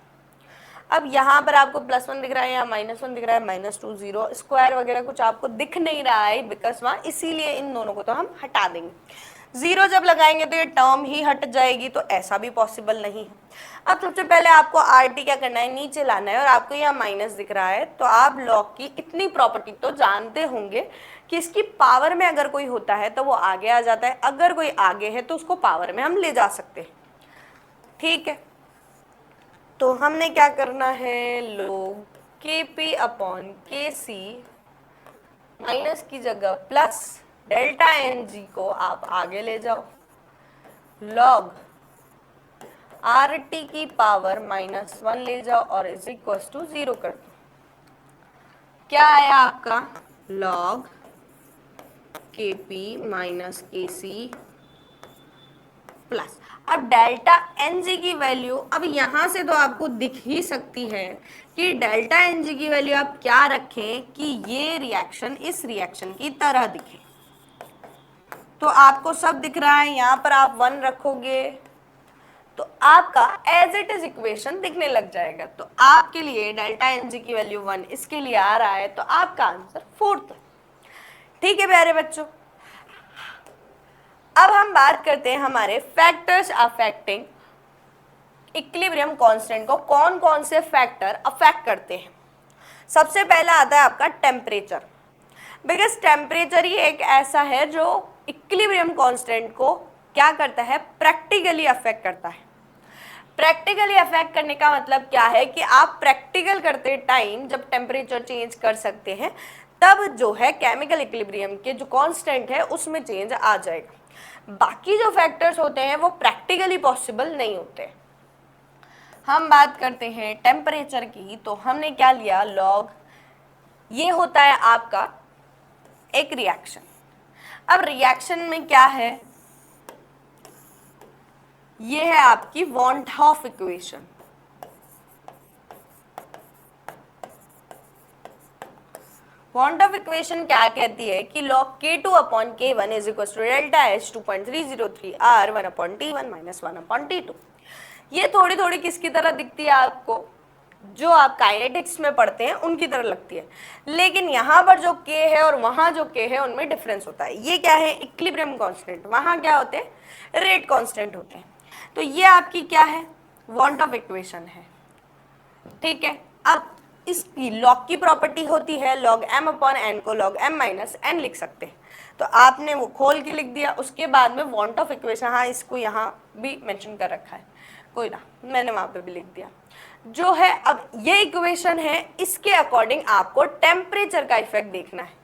Speaker 1: अब यहाँ पर आपको प्लस 1 दिख रहा है या माइनस 1 दिख रहा है, माइनस 2 0 स्क्वायर वगैरह कुछ आपको दिख नहीं रहा है बिकॉज वहाँ, इसीलिए इन दोनों को तो हम हटा देंगे। 0 जब लगाएंगे तो ये टर्म ही हट जाएगी, तो ऐसा भी पॉसिबल नहीं है। अब सबसे पहले आपको आर टी क्या करना है, नीचे लाना है, और आपको यहाँ माइनस दिख रहा है तो आप लॉग की इतनी प्रॉपर्टी तो जानते होंगे कि इसकी पावर में अगर कोई होता है तो वो आगे आ जाता है, अगर कोई आगे है तो उसको पावर में हम ले जा सकते हैं। ठीक है, तो हमने क्या करना है, log के P upon K C minus की जगह प्लस डेल्टा एन जी को आप आगे ले जाओ, log आर टी की पावर माइनस 1 ले जाओ और इज इक्वल टू 0 कर दो। क्या आया आपका, log के पी माइनस के सी प्लस, अब डेल्टा एन जी की वैल्यू, अब यहां से तो आपको दिख ही सकती है कि डेल्टा एन जी की वैल्यू आप क्या रखें कि ये रिएक्शन इस रिएक्शन की तरह दिखे, तो आपको सब दिख रहा है, यहाँ पर आप 1 रखोगे तो आपका एज इट इज इक्वेशन दिखने लग जाएगा। तो आपके लिए डेल्टा एन जी की वैल्यू 1 इसके लिए आ रहा है, तो आपका आंसर 4 है। ठीक है प्यारे बच्चों, अब हम बात करते हैं हमारे फैक्टर्स अफेक्टिंग इक्विलिब्रियम कांस्टेंट को, कौन कौन से फैक्टर अफेक्ट करते हैं। सबसे पहला आता है आपका टेम्परेचर, बिकॉज टेम्परेचर ही एक ऐसा है जो इक्विलिब्रियम कांस्टेंट को क्या करता है, प्रैक्टिकली अफेक्ट करता है। प्रैक्टिकली अफेक्ट करने का मतलब क्या है कि आप प्रैक्टिकल करते टाइम जब टेम्परेचर चेंज कर सकते हैं तब जो है केमिकल इक्विलिब्रियम के जो कांस्टेंट है उसमें चेंज आ जाएगा। बाकी जो फैक्टर्स होते हैं वो प्रैक्टिकली पॉसिबल नहीं होते। हम बात करते हैं टेम्परेचर की, तो हमने क्या लिया, लॉग, ये होता है आपका एक रिएक्शन। अब रिएक्शन में क्या है, ये है आपकी van Hoff equation. Van Hoff equation क्या कहती है कि log K2 upon K1 is equal to delta H 2.303 R 1 upon T1 minus 1 upon T2। ये थोड़ी थोड़ी किसकी तरह दिखती है आपको, जो आप काइनेटिक्स में पढ़ते हैं उनकी तरह लगती है, लेकिन यहाँ पर जो K है और वहाँ जो K है उनमें डिफरेंस होता है। ये क्या है, इक्विलिब्रियम कांस्टेंट, वहाँ क्या होते हैं, रेट कांस्टेंट होते हैं। तो ये आपकी क्या है, वॉन हॉफ इक्वेशन है। ठीक है, अब इसकी लॉग की प्रॉपर्टी होती है log m अपॉन n को log m माइनस n लिख सकते हैं, तो आपने वो खोल के लिख दिया। उसके बाद में वॉन्ट ऑफ इक्वेशन, हाँ इसको यहाँ भी मेंशन कर रखा है, कोई ना, मैंने वहां पे भी लिख दिया जो है। अब ये इक्वेशन है, इसके अकॉर्डिंग आपको टेम्परेचर का इफेक्ट देखना है।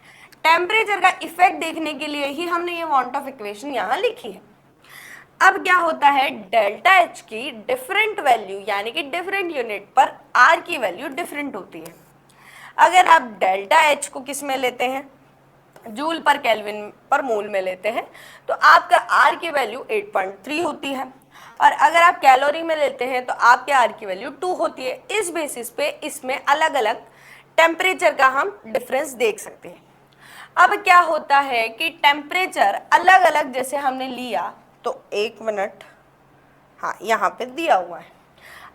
Speaker 1: टेम्परेचर का इफेक्ट देखने के लिए ही हमने ये वांट ऑफ इक्वेशन यहाँ लिखी है। अब क्या होता है, डेल्टा एच की डिफरेंट वैल्यू यानी कि डिफरेंट यूनिट पर आर की वैल्यू डिफरेंट होती है। अगर आप डेल्टा एच को किस में लेते हैं, जूल पर केल्विन पर मोल में लेते हैं, तो आपका आर की वैल्यू 8.3 होती है। और अगर आप कैलोरी में लेते हैं तो आपके आर की वैल्यू 2 होती है। इस बेसिस पे इसमें अलग अलग टेम्परेचर का हम डिफरेंस देख सकते हैं। अब क्या होता है कि टेम्परेचर अलग अलग जैसे हमने लिया, तो एक मिनट, हाँ यहाँ पे दिया हुआ है।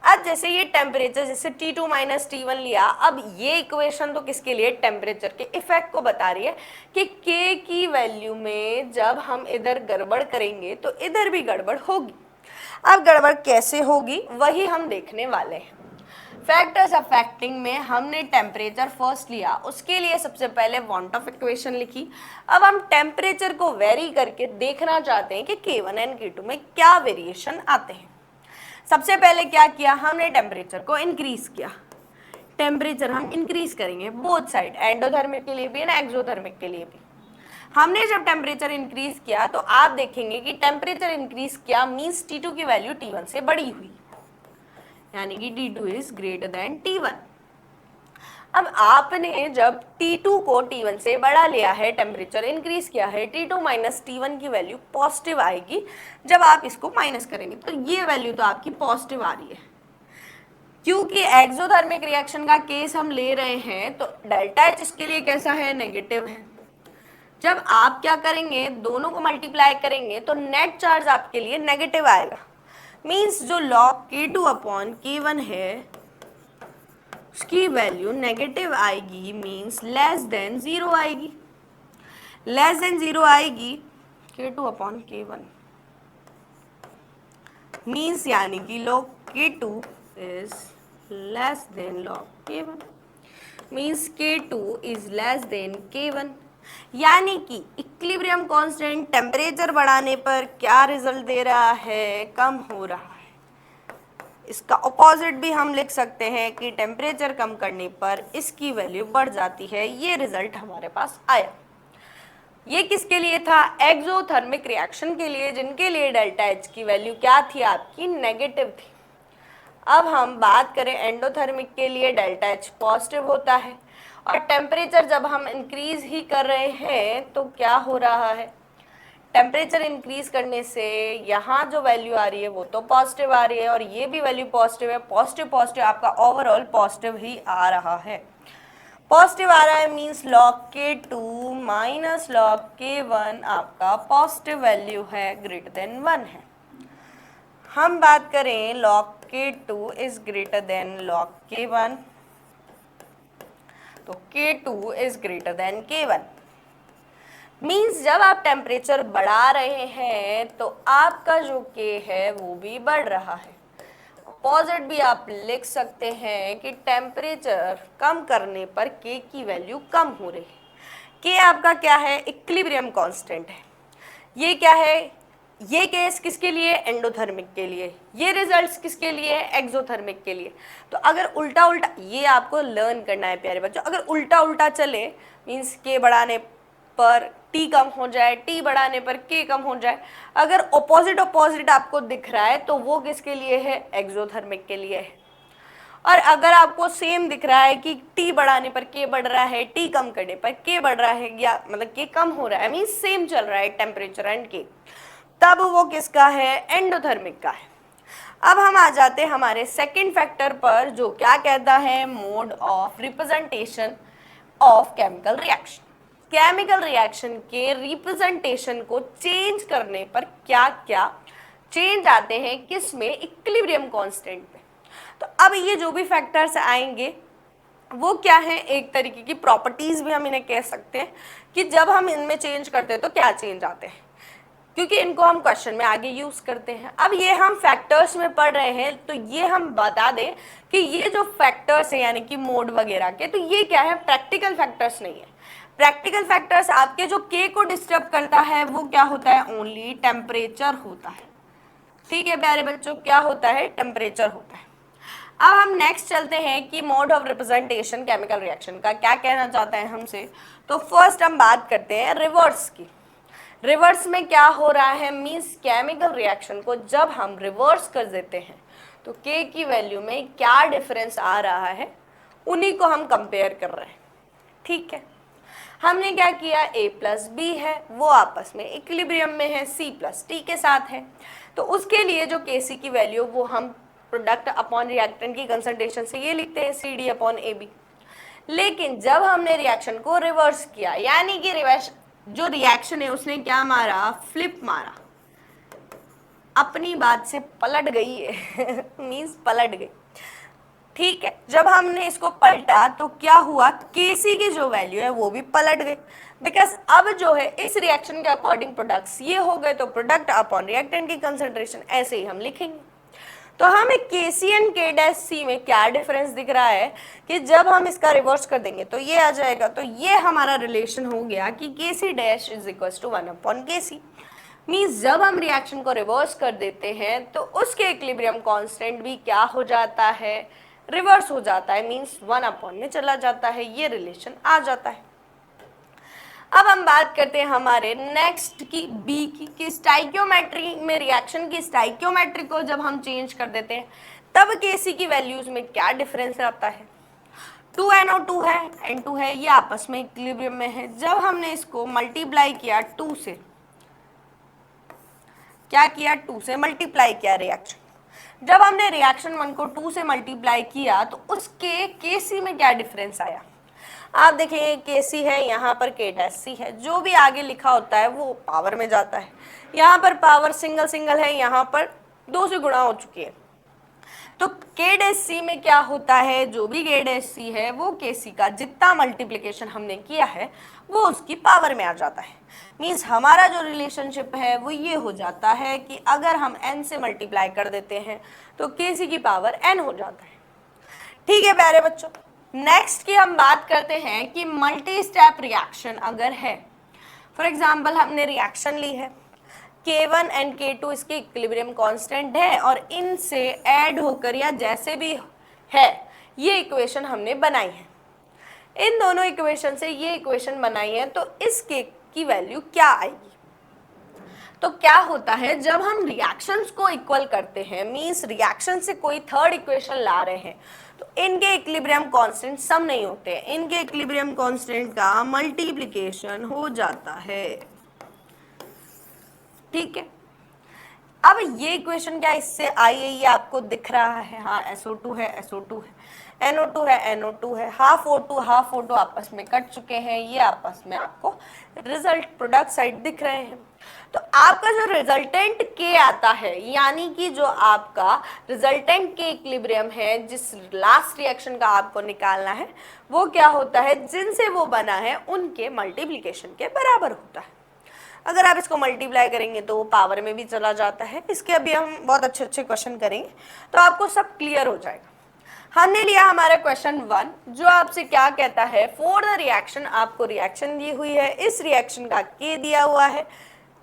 Speaker 1: अब जैसे ये टेम्परेचर जैसे T2 माइनस T1 लिया, अब ये इक्वेशन तो किसके लिए, टेम्परेचर के इफेक्ट को बता रही है कि K की वैल्यू में जब हम इधर गड़बड़ करेंगे तो इधर भी गड़बड़ होगी। अब गड़बड़ कैसे होगी वही हम देखने वाले हैं। फैक्टर्स अफेक्टिंग में हमने टेम्परेचर फर्स्ट लिया, उसके लिए सबसे पहले वांट ऑफ इक्वेशन लिखी। अब हम टेम्परेचर को वेरी करके देखना चाहते हैं कि K1 एंड K2 में क्या वेरिएशन आते हैं। सबसे पहले क्या किया, हमने टेम्परेचर को इंक्रीज किया। टेम्परेचर हम इंक्रीज करेंगे बोथ साइड, एंडोथर्मिक के लिए भी ना एक्सोथर्मिक के लिए भी। हमने जब टेम्परेचर इंक्रीज किया तो आप देखेंगे कि टेम्परेचर इंक्रीज किया मींस T2 की वैल्यू T1 से बड़ी हुई, यानी कि T2 is greater than T1। अब आपने जब T2 को T1 से बड़ा लिया है, टेम्परेचर इंक्रीज किया है, T2 माइनस T1 की वैल्यू पॉजिटिव आएगी। जब आप इसको माइनस करेंगे तो ये वैल्यू तो आपकी पॉजिटिव आ रही है। क्योंकि एक्सोथर्मिक रिएक्शन का केस हम ले रहे हैं तो डेल्टा एच इसके लिए कैसा है, नेगेटिव है। जब आप क्या करेंगे, दोनों को मल्टीप्लाई करेंगे तो नेट चार्ज आपके लिए नेगेटिव आएगा। मीन्स जो log K2 अपॉन K1 है उसकी वैल्यू नेगेटिव आएगी, मीन्स लेस देन 0 आएगी। लेस देन 0 आएगी K2 अपॉन K1 मीन्स यानी कि log K2 is less than log K1 means K2 is less than K1। यानी कि इक्विलिब्रियम कांस्टेंट टेम्परेचर बढ़ाने पर क्या रिजल्ट दे रहा है, कम हो रहा है। इसका ऑपोजिट भी हम लिख सकते हैं कि टेम्परेचर कम करने पर इसकी वैल्यू बढ़ जाती है। ये रिजल्ट हमारे पास आया। ये किसके लिए था, एक्सोथर्मिक रिएक्शन के लिए, जिनके लिए डेल्टा एच की वैल्यू क्या थी आपकी, नेगेटिव थी। अब हम बात करें एंडोथर्मिक के लिए, डेल्टा एच पॉजिटिव होता है। और टेम्परेचर जब हम इंक्रीज ही कर रहे हैं तो क्या हो रहा है, टेम्परेचर इंक्रीज करने से यहाँ जो वैल्यू आ रही है वो तो पॉजिटिव आ रही है और ये भी वैल्यू पॉजिटिव है। पॉजिटिव पॉजिटिव आपका ओवरऑल पॉजिटिव ही आ रहा है। पॉजिटिव आ रहा है means log K2 minus log K1 आपका पॉजिटिव वैल्यू है, ग्रेटर देन 1 है। हम बात करें log K2 is greater than log K1, तो K2 is greater than K1 means जब आप टेम्परेचर बढ़ा रहे हैं तो आपका जो K है वो भी बढ़ रहा है। अपोजिट भी आप लिख सकते हैं कि टेम्परेचर कम करने पर K की वैल्यू कम हो रही है। K आपका क्या है, इक्विलिब्रियम कांस्टेंट है। ये क्या है, ये केस किसके लिए, एंडोथर्मिक के लिए। ये रिजल्ट्स किसके लिए, एक्सोथर्मिक के लिए। तो अगर उल्टा उल्टा, ये आपको लर्न करना है प्यारे बच्चों, अगर उल्टा उल्टा चले मीन्स K बढ़ाने पर T कम हो जाए, T बढ़ाने पर K कम हो जाए, अगर ऑपोजिट आपको दिख रहा है तो वो किसके लिए है, एक्सोथर्मिक के लिए है। और अगर आपको सेम दिख रहा है कि T बढ़ाने पर K बढ़ रहा है, T कम करने पर K बढ़ रहा है, या मतलब K कम हो रहा है, मीन्स सेम चल रहा है टेम्परेचर एंड K, तब वो किसका है, एंडोथर्मिक का है। अब हम आ जाते हैं हमारे सेकंड फैक्टर पर, जो क्या कहता है, mode of representation of chemical reaction. Chemical reaction के रिप्रेजेंटेशन को चेंज करने पर क्या क्या चेंज आते हैं, किस में, इक्विलिब्रियम कांस्टेंट पे। तो अब ये जो भी फैक्टर्स आएंगे वो क्या है, एक तरीके की प्रॉपर्टीज भी हम इन्हें कह सकते हैं कि जब हम इनमें चेंज करते हैं तो क्या चेंज आते हैं, क्योंकि इनको हम क्वेश्चन में आगे यूज करते हैं। अब ये हम फैक्टर्स में पढ़ रहे हैं तो ये हम बता दें कि ये जो फैक्टर्स है यानी कि मोड वगैरह के, तो ये क्या है, प्रैक्टिकल फैक्टर्स नहीं है। प्रैक्टिकल फैक्टर्स आपके जो K को डिस्टर्ब करता है वो क्या होता है, ओनली टेम्परेचर होता है। ठीक है प्यारे बच्चों, क्या होता है? टेम्परेचर होता है। अब हम नेक्स्ट चलते हैं कि mode of representation chemical reaction का क्या कहना चाहता है हमसे। तो फर्स्ट हम बात करते हैं रिवर्स की। रिवर्स में क्या हो रहा है, मींस केमिकल रिएक्शन को जब हम रिवर्स कर देते हैं तो के की वैल्यू में क्या डिफरेंस आ रहा है, उन्हीं को हम कंपेयर कर रहे हैं। ठीक है, हमने क्या किया, a प्लस बी है वो आपस में इक्विलिब्रियम में है c प्लस टी के साथ है, तो उसके लिए जो Kc की वैल्यू वो हम प्रोडक्ट अपॉन रिएक्टेंट की कंसंट्रेशन से ये लिखते हैं CD अपॉन AB। लेकिन जब हमने रिएक्शन को रिवर्स किया, यानी कि रिवर्स जो रिएक्शन है उसने क्या मारा, फ्लिप मारा, अपनी बात से पलट गई है मीन्स पलट गई। ठीक है, जब हमने इसको पलटा तो क्या हुआ, Kc की जो वैल्यू है वो भी पलट गई, बिकॉज अब जो है इस रिएक्शन के अकॉर्डिंग प्रोडक्ट्स ये हो गए, तो प्रोडक्ट अपॉन रिएक्टेंट की कंसंट्रेशन ऐसे ही हम लिखेंगे। तो हमें Kc एंड K' में क्या डिफरेंस दिख रहा है कि जब हम इसका रिवर्स कर देंगे तो ये आ जाएगा, तो ये हमारा रिलेशन हो गया कि Kc dash is equal to 1 upon Kc। Means जब हम रिएक्शन को रिवर्स कर देते हैं तो उसके इक्विलिब्रियम कांस्टेंट भी क्या हो जाता है, रिवर्स हो जाता है, मीन्स 1 अपॉन में चला जाता है, ये रिलेशन आ जाता है। अब हम बात करते हैं हमारे नेक्स्ट की बी की, कि स्टाइकियोमेट्री में रिएक्शन की स्टाइकियोमेट्री को जब हम चेंज कर देते हैं तब Kc की वैल्यूज में क्या डिफरेंस आता है। 2NO2 है, N2 है, ये आपस में इक्विलिब्रियम में है। जब हमने इसको मल्टीप्लाई किया 2 से, क्या किया, 2 से मल्टीप्लाई किया रिएक्शन, जब हमने रिएक्शन 1 को 2 से मल्टीप्लाई किया तो उसके Kc में क्या डिफरेंस आया। आप देखेंगे Kc है, यहाँ पर K' है, जो भी आगे लिखा होता है वो पावर में जाता है। यहाँ पर पावर सिंगल सिंगल है, यहाँ पर 2 से गुणा हो चुकी है, तो K' में क्या होता है, जो भी K' है वो Kc का जितना मल्टीप्लिकेशन हमने किया है वो उसकी पावर में आ जाता है। मीन्स हमारा जो रिलेशनशिप है वो ये हो जाता है कि अगर हम n से मल्टीप्लाई कर देते हैं तो Kc की पावर n हो जाता है। ठीक है प्यारे बच्चों, नेक्स्ट की हम बात करते हैं कि मल्टी स्टेप रिएक्शन अगर है, फॉर एग्जाम्पल हमने रिएक्शन ली है, K1 एंड K2 इसके इक्विलिब्रियम कांस्टेंट है और इनसे ऐड होकर या जैसे भी है ये इक्वेशन हमने बनाई है, इन दोनों इक्वेशन से ये इक्वेशन बनाई है, तो इस K की वैल्यू क्या आएगी। तो क्या होता है, जब हम रिएक्शंस को इक्वल करते हैं, मींस रिएक्शन से कोई थर्ड इक्वेशन ला रहे हैं, तो इनके इक्विलिब्रियम कांस्टेंट सम नहीं होते, इनके इक्विलिब्रियम कांस्टेंट का मल्टीप्लिकेशन हो जाता है। ठीक है, अब ये इक्वेशन क्या इससे आई है, ये आपको दिख रहा है, हाँ SO2 है, SO2 है, NO2 है, NO2 है, हाफ O2 आपस में कट चुके हैं, ये आपस में आपको रिजल्ट प्रोडक्ट साइड दिख रहे हैं। तो आपका जो रिजल्टेंट K आता है, यानी कि जो आपका रिजल्टेंट K इक्विलिब्रियम है, जिस लास्ट रिएक्शन का आपको निकालना है, वो क्या होता है, जिनसे वो बना है उनके मल्टीप्लिकेशन के बराबर होता है। अगर आप इसको मल्टीप्लाई करेंगे तो वो पावर में भी चला जाता है। इसके अभी हम बहुत अच्छे अच्छे क्वेश्चन करेंगे तो आपको सब क्लियर हो जाएगा। हमने लिया हमारा क्वेश्चन 1, जो आपसे क्या कहता है, फॉर द रिएक्शन, आपको रिएक्शन दी हुई है, इस रिएक्शन का K दिया हुआ है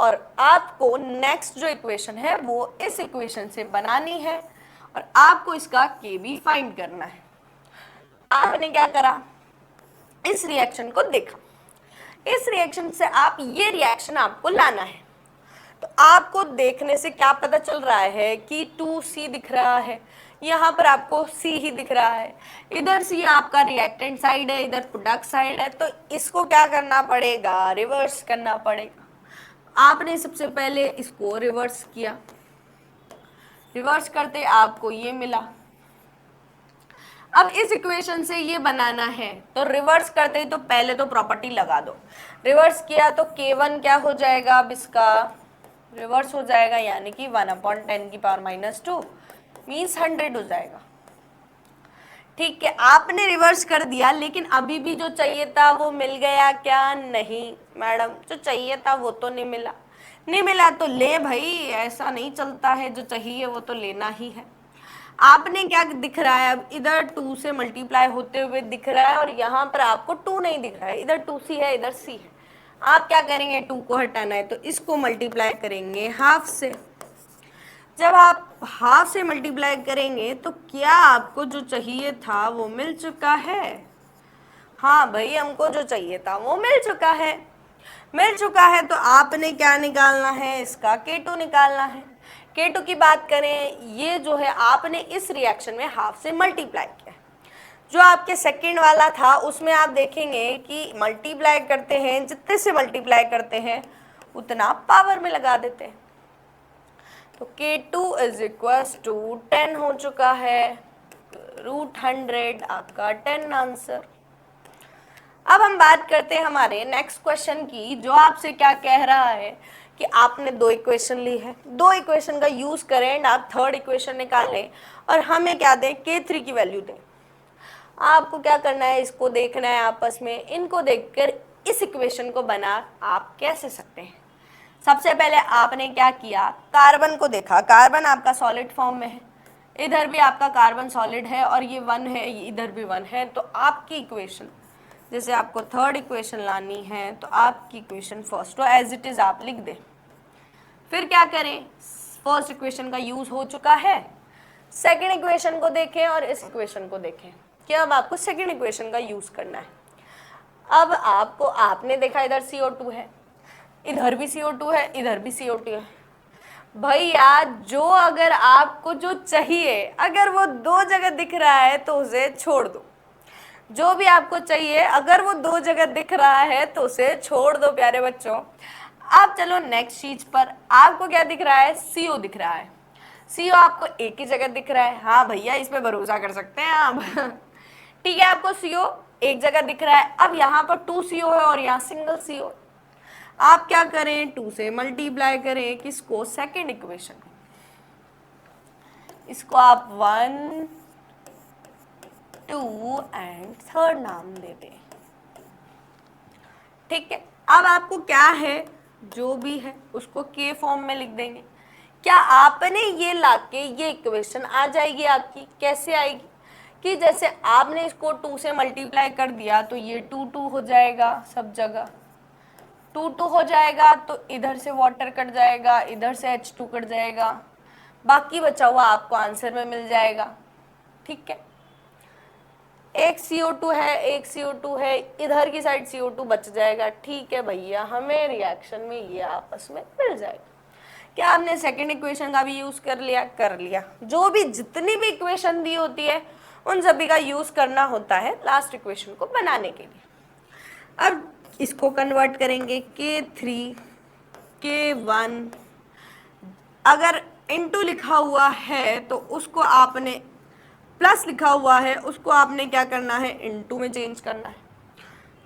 Speaker 1: और आपको नेक्स्ट जो इक्वेशन है वो इस इक्वेशन से बनानी है और आपको इसका K भी फाइंड करना है। आपने क्या करा, इस रिएक्शन को देखा, इस रिएक्शन से आप ये रिएक्शन आपको लाना है, तो आपको देखने से क्या पता चल रहा है कि 2C दिख रहा है, यहाँ पर आपको C ही दिख रहा है, इधर C आपका रिएक्टेंट साइड है, इधर प्रोडक्ट साइड है, तो इसको क्या करना पड़ेगा, रिवर्स करना पड़ेगा। आपने सबसे पहले इसको रिवर्स किया, रिवर्स करते आपको ये मिला। अब इस इक्वेशन से ये बनाना है तो रिवर्स करते ही तो पहले तो प्रॉपर्टी लगा दो, रिवर्स किया तो K1 क्या हो जाएगा, अब इसका रिवर्स हो जाएगा, यानी कि 1/10 की पावर -2 मीन्स 100 हो जाएगा। ठीक है, आपने रिवर्स कर दिया, लेकिन अभी भी जो चाहिए था वो मिल गया क्या, नहीं मैडम, जो चाहिए था वो तो नहीं मिला। नहीं मिला तो ले भाई, ऐसा नहीं चलता है, जो चाहिए वो तो लेना ही है। आपने क्या दिख रहा है, अब इधर 2 से मल्टीप्लाई होते हुए दिख रहा है और यहाँ पर आपको 2 नहीं दिख रहा है, इधर 2C है, इधर C है। आप क्या करेंगे, 2 को हटाना है तो इसको मल्टीप्लाई करेंगे हाफ से, जब आप हाफ से मल्टीप्लाई करेंगे तो क्या आपको जो चाहिए था वो मिल चुका है? हाँ भाई, हमको जो चाहिए था वो मिल चुका है। मिल चुका है तो आपने क्या निकालना है? इसका K2 निकालना है। K2 की बात करें, ये जो है आपने इस रिएक्शन में हाफ से मल्टीप्लाई किया। जो आपके सेकंड वाला था उसमें आप देखेंगे कि मल्टीप्लाई करते हैं, जितने से मल्टीप्लाई करते हैं उतना पावर में लगा देते हैं। तो K2 इज इक्वल टू 10 हो चुका है, √100 आपका 10 आंसर। अब हम बात करते हैं हमारे नेक्स्ट क्वेश्चन की, जो आपसे क्या कह रहा है कि आपने दो इक्वेशन ली है, दो इक्वेशन का यूज करें एंड आप थर्ड इक्वेशन निकालें और हमें क्या दें? K3 की वैल्यू दें। आपको क्या करना है? इसको देखना है आपस में, इनको देखकर इस इक्वेशन को बना आप कैसे सकते हैं। सबसे पहले आपने क्या किया? कार्बन को देखा, कार्बन आपका सॉलिड फॉर्म में है, इधर भी आपका कार्बन सॉलिड है और ये 1 है, इधर भी 1 है। तो आपकी इक्वेशन, जैसे आपको थर्ड इक्वेशन लानी है तो आपकी इक्वेशन फर्स्ट तो एज इट इज आप लिख दें। फिर क्या करें? फर्स्ट इक्वेशन का यूज हो चुका है, सेकेंड इक्वेशन को देखें और इस इक्वेशन को देखें कि अब आपको सेकेंड इक्वेशन का यूज करना है। अब आपको, आपने देखा इधर CO2 है, इधर भी CO2 है, इधर भी CO2 है। भैया जो अगर आपको जो चाहिए अगर वो दो जगह दिख रहा है तो उसे छोड़ दो। जो भी आपको चाहिए अगर वो दो जगह दिख रहा है तो उसे छोड़ दो प्यारे बच्चों। अब चलो नेक्स्ट चीज पर, आपको क्या दिख रहा है? CO दिख रहा है। CO आपको एक ही जगह दिख रहा है। हाँ भैया, इस पे भरोसा कर सकते हैं आप। ठीक है, आपको CO एक जगह दिख रहा है। अब यहाँ पर 2CO है और यहाँ सिंगल CO। आप क्या करें? 2 से मल्टीप्लाई करें किसको? Second equation. इसको आप 1 2 एंड थर्ड नाम दे दें। ठीक है, अब आपको क्या है? जो भी है उसको K फॉर्म में लिख देंगे। क्या आपने ये लाके ये इक्वेशन आ जाएगी आपकी? कैसे आएगी? कि जैसे आपने इसको 2 से मल्टीप्लाई कर दिया तो ये 2 2 हो जाएगा, सब जगह 2 2 हो जाएगा, तो इधर से वाटर कट जाएगा, इधर से H2 कट जाएगा, बाकी बचा हुआ आपको आंसर में मिल जाएगा। ठीक है, एक CO2 है, एक CO2 है, इधर की साइड CO2 बच जाएगा। ठीक है भैया, हमें रिएक्शन में ये आपस में मिल जाएगा। क्या आपने सेकेंड इक्वेशन का भी यूज कर लिया? कर लिया। जो भी जितनी भी इक्वेशन दी होती है उन सभी का यूज करना होता है लास्ट इक्वेशन को बनाने के लिए। अब इसको कन्वर्ट करेंगे K3 K1, अगर इनटू लिखा हुआ है तो उसको आपने, प्लस लिखा हुआ है उसको आपने क्या करना है? इनटू में चेंज करना है,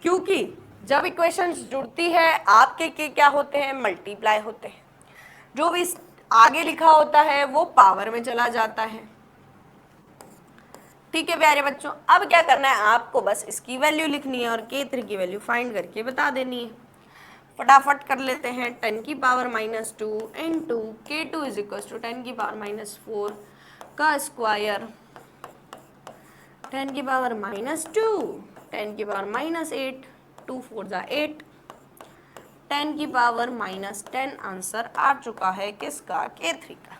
Speaker 1: क्योंकि जब इक्वेशंस जुड़ती है आपके के क्या होते हैं? मल्टीप्लाई होते हैं। जो भी आगे लिखा होता है वो पावर में चला जाता है। ठीक है प्यारे बच्चों, अब क्या करना है? आपको बस इसकी वैल्यू लिखनी है और K3 की वैल्यू फाइंड करके बता देनी है। फटाफट कर लेते हैं। 10 की power -2 into K2 is equal to 10 की पावर -4 का स्क्वायर, 10 की पावर -2, 10 की पावर -8, 2 4 जा 8, 10 की पावर -10 आंसर आ चुका है किसका? K3 का।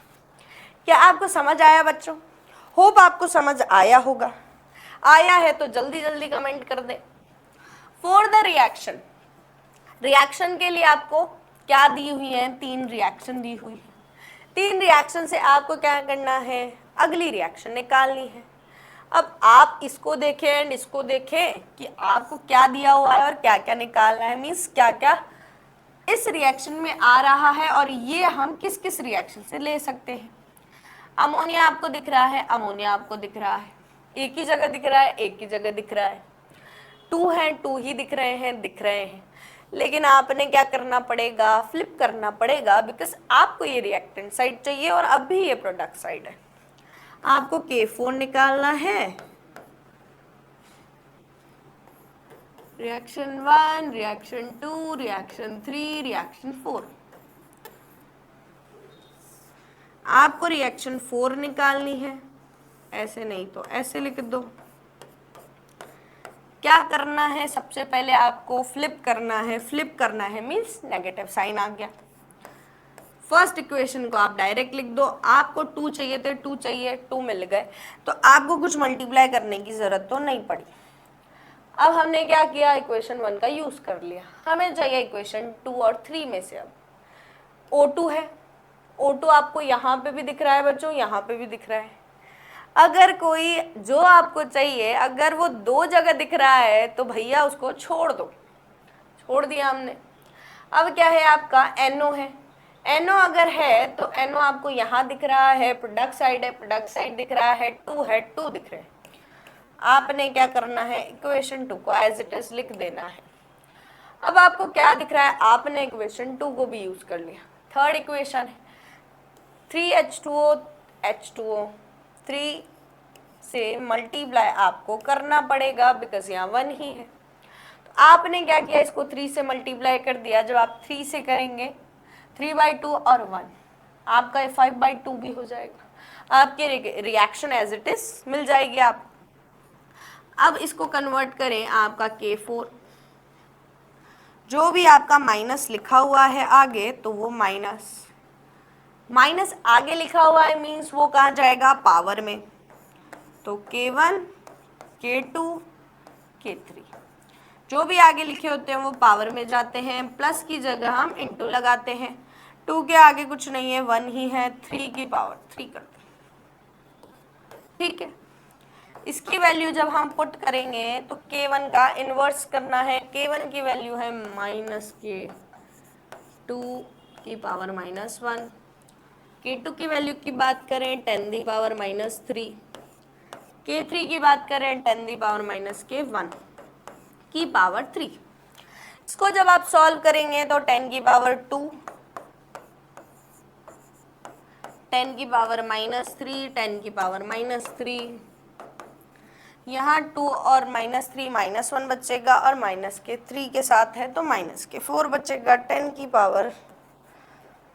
Speaker 1: क्या आपको समझ आया बच्चों? होप आपको समझ आया होगा। आया है तो जल्दी जल्दी कमेंट कर दे। फॉर द रिएक्शन, रिएक्शन के लिए आपको क्या दी हुई है? 3 रिएक्शन दी हुई है। 3 रिएक्शन से आपको क्या करना है? अगली रिएक्शन निकालनी है। अब आप इसको देखें एंड इसको देखें कि आपको क्या दिया हुआ है और क्या क्या निकालना है, मीन्स क्या क्या इस रिएक्शन में आ रहा है और ये हम किस किस रिएक्शन से ले सकते हैं। अमोनिया आपको दिख रहा है, अमोनिया आपको दिख रहा है, एक ही जगह दिख रहा है, एक ही जगह दिख रहा है। 2 हैं, 2 ही दिख रहे हैं, लेकिन आपने क्या करना पड़ेगा? फ्लिप करना पड़ेगा, बिकॉज आपको ये रिएक्टेंट साइड चाहिए और अभी ये प्रोडक्ट साइड है। आपको K4 निकालना है। Reaction 1, reaction 2, reaction 3, reaction 4। आपको रिएक्शन 4 निकालनी है, ऐसे नहीं तो ऐसे लिख दो। क्या करना है? सबसे पहले आपको फ्लिप करना है। फ्लिप करना है मीन्स नेगेटिव साइन आ गया। फर्स्ट इक्वेशन को आप डायरेक्ट लिख दो, आपको 2 चाहिए थे 2 चाहिए 2 मिल गए, तो आपको कुछ मल्टीप्लाई करने की जरूरत तो नहीं पड़ी। अब हमने क्या किया, इक्वेशन 1 का यूज कर लिया, हमें चाहिए इक्वेशन 2 और 3 में से। अब O2 है, O2 आपको यहाँ पे भी दिख रहा है बच्चों, यहाँ पे भी दिख रहा है। अगर कोई जो आपको चाहिए अगर वो 2 जगह दिख रहा है तो भैया उसको छोड़ दो, छोड़ दिया हमने। अब क्या है आपका NO है, NO अगर है तो NO आपको यहाँ दिख रहा है, प्रोडक्ट साइड है, प्रोडक्ट साइड दिख रहा है, 2 है 2 दिख रहे हैं। आपने क्या करना है, इक्वेशन 2 को एज इट इज लिख देना है। अब आपको क्या दिख रहा है, आपने इक्वेशन 2 को भी यूज कर लिया। थर्ड इक्वेशन है 3H2O H2O, 3 से मल्टीप्लाई आपको करना पड़ेगा बिकॉज यहाँ 1 ही है। तो आपने क्या किया, इसको 3 से मल्टीप्लाई कर दिया। जब आप 3 से करेंगे 3/2 और 1, आपका 5/2 भी हो जाएगा, आपके रिएक्शन एज इट इज मिल जाएगी आप। अब इसको कन्वर्ट करें आपका K4, जो भी आपका माइनस लिखा हुआ है आगे तो वो माइनस आगे लिखा हुआ है मीन्स वो कहाँ जाएगा, पावर में। तो K1 K2 K3 जो भी आगे लिखे होते हैं वो पावर में जाते हैं, प्लस की जगह हम इंटू लगाते हैं। 2 के आगे कुछ नहीं है, 1 ही है, 3 की पावर 3 करते हैं, ठीक है। इसकी वैल्यू जब हम पुट करेंगे तो K1 का इन्वर्स करना है, K1 की वैल्यू है -K2 की पावर -1, K2 की वैल्यू की बात करें 10 की पावर -3, K3 की बात करें 10 की पावर -K1 की पावर 3। इसको जब आप सॉल्व करेंगे तो 10 की पावर 2, 10 की पावर -3, 10 की पावर -3, यहाँ 2 और -3 -1 बचेगा और -K3 के साथ है तो -K4 बचेगा, 10 की पावर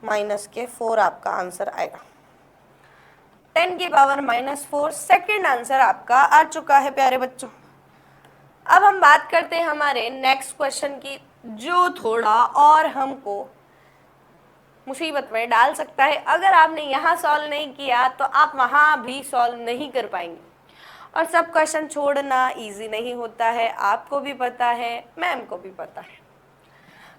Speaker 1: -K4 आपका आंसर आएगा। 10 की पावर -4 सेकेंड आंसर आपका आ चुका है प्यारे बच्चों। अब हम बात करते हैं हमारे नेक्स्ट क्वेश्चन की, जो थोड़ा और हमको मुसीबत में डाल सकता है। अगर आपने यहाँ सॉल्व नहीं किया तो आप वहाँ भी सॉल्व नहीं कर पाएंगे, और सब क्वेश्चन छोड़ना इजी नहीं होता है, आपको भी पता है, मैम को भी पता है।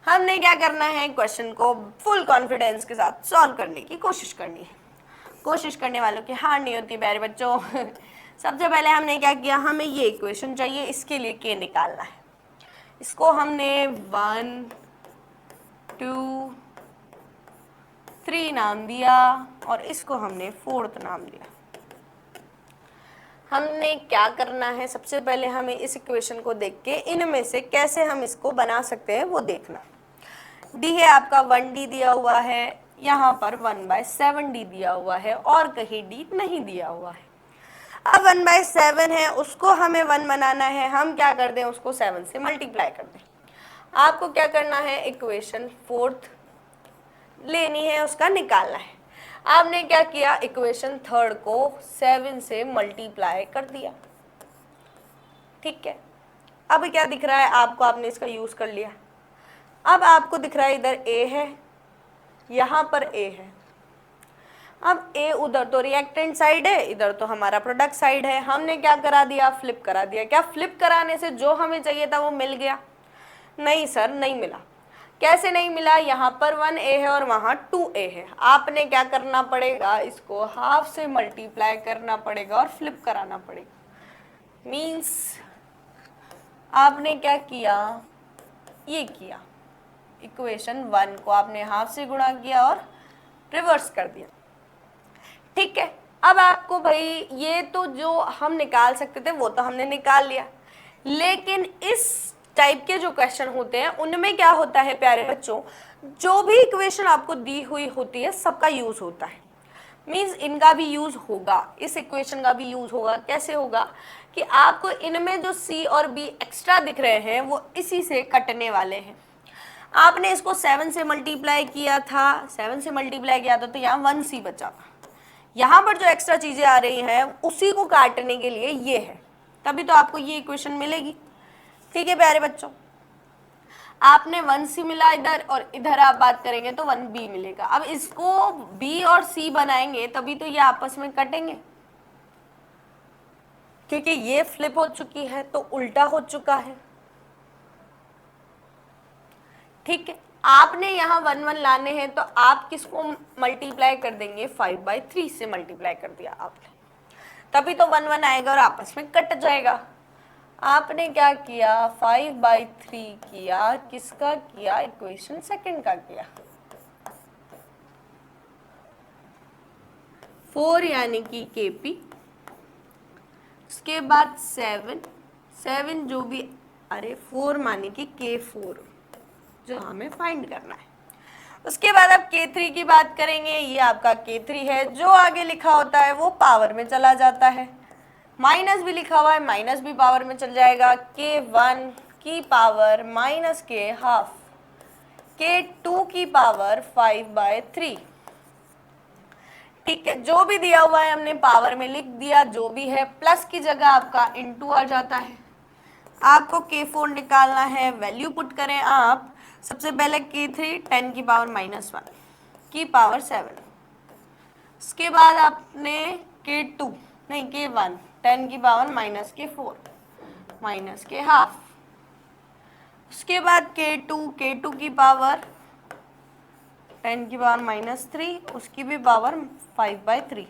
Speaker 1: हमने क्या करना है, क्वेश्चन को फुल कॉन्फिडेंस के साथ सॉल्व करने की कोशिश करनी है। कोशिश करने वालों की हार नहीं होती प्यारे बच्चों। सबसे पहले हमने क्या किया, हमें ये इक्वेशन चाहिए, इसके लिए K निकालना है। इसको हमने 1 2 3 नाम दिया और इसको हमने 4th नाम दिया। हमने क्या करना है, सबसे पहले हमें इस इक्वेशन को देख के इनमें से कैसे हम इसको बना सकते हैं वो देखना। डी है आपका 1D दिया हुआ है, यहाँ पर 1/7D दिया हुआ है और कहीं D नहीं दिया हुआ है। अब 1/7 है, उसको हमें 1 बनाना है, हम क्या कर दें, उसको 7 से मल्टीप्लाई कर दें। आपको क्या करना है, इक्वेशन 4th लेनी है, उसका निकालना है। आपने क्या किया, इक्वेशन 3rd को 7 से मल्टीप्लाई कर दिया, ठीक है। अब क्या दिख रहा है आपको, आपने इसका यूज कर लिया। अब आपको दिख रहा है इधर A है, यहाँ पर A है। अब A उधर तो रिएक्टेंट साइड है, इधर तो हमारा प्रोडक्ट साइड है। हमने क्या करा दिया, फ्लिप करा दिया। क्या फ्लिप कराने से जो हमें चाहिए था वो मिल गया? नहीं सर, नहीं मिला। कैसे नहीं मिला, यहाँ पर 1A है और वहाँ 2A है। आपने क्या करना पड़ेगा, इसको हाफ से मल्टीप्लाई करना पड़ेगा और फ्लिप कराना पड़ेगा। मीन्स आपने क्या किया, ये किया, इक्वेशन 1 को आपने हाफ से गुणा किया और रिवर्स कर दिया, ठीक है। अब आपको भाई ये तो जो हम निकाल सकते थे वो तो हमने निकाल लिया, लेकिन इस टाइप के जो क्वेश्चन होते हैं उनमें क्या होता है प्यारे बच्चों, जो भी इक्वेशन आपको दी हुई होती है सबका यूज होता है। मीन्स इनका भी यूज होगा, इस इक्वेशन का भी यूज होगा। कैसे होगा कि आपको इनमें जो C और B एक्स्ट्रा दिख रहे हैं वो इसी से कटने वाले हैं। आपने इसको 7 से मल्टीप्लाई किया था, 7 से मल्टीप्लाई किया था तो यहाँ 1C बचा था। यहाँ पर जो एक्स्ट्रा चीजें आ रही हैं उसी को काटने के लिए ये है, तभी तो आपको ये इक्वेशन मिलेगी, ठीक है प्यारे बच्चों। आपने 1c मिला इधर और इधर आप बात करेंगे तो 1b मिलेगा। अब इसको b और c बनाएंगे तभी तो ये आपस में कटेंगे, क्योंकि ये फ्लिप हो चुकी है तो उल्टा हो चुका है। ठीक है, आपने यहाँ 1 1 लाने हैं तो आप किसको मल्टीप्लाई कर देंगे, 5/3 से मल्टीप्लाई कर दिया आपने, तभी तो 1 1 आएगा और आपस में कट जाएगा। आपने क्या किया, 5/3 किया, किसका किया, इक्वेशन सेकंड का किया। 4 यानी कि KP, उसके बाद 7 जो भी, अरे 4 माने कि K4 जो हमें फाइंड करना है। उसके बाद अब K3 की बात करेंगे, ये आपका K3 है, जो आगे लिखा होता है वो पावर में चला जाता है, माइनस भी लिखा हुआ है, माइनस भी पावर में चल जाएगा। K1 की पावर माइनस के हाफ, K2 की पावर 5/3। ठीक है, जो भी दिया हुआ है हमने पावर में लिख दिया, जो भी है प्लस की जगह आपका इनटू आ जाता है। आपको K4 निकालना है, वैल्यू पुट करें आप, सबसे पहले K3 10 की पावर -1 की पावर 7, उसके बाद आपने K2 नहीं K1 10 की पावर -4 माइनस के हाफ, उसके बाद K2 की पावर 10 की पावर -3, उसकी भी पावर 5/3।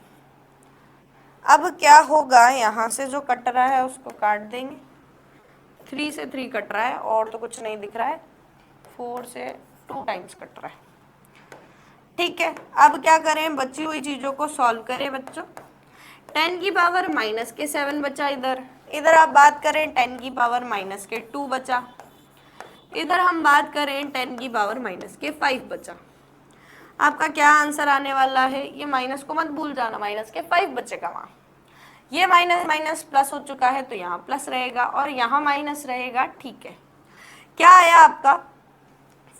Speaker 1: अब क्या होगा, यहाँ से जो कट रहा है उसको काट देंगे, 3 से 3 कट रहा है और तो कुछ नहीं दिख रहा है, 4 से 2 टाइम्स कट रहा है। ठीक है, अब क्या करें, बची हुई चीज़ों को सॉल्व करें बच्चों। 10 की पावर -7 बचा, इधर आप बात करें 10 की पावर -2 बचा, इधर हम बात करें 10 की पावर -5 बचा। आपका क्या आंसर आने वाला है, ये माइनस को मत भूल जाना, -5 बचेगा वहाँ, ये माइनस माइनस प्लस हो चुका है तो यहाँ प्लस रहेगा और यहाँ माइनस रहेगा। ठीक है, क्या आया आपका,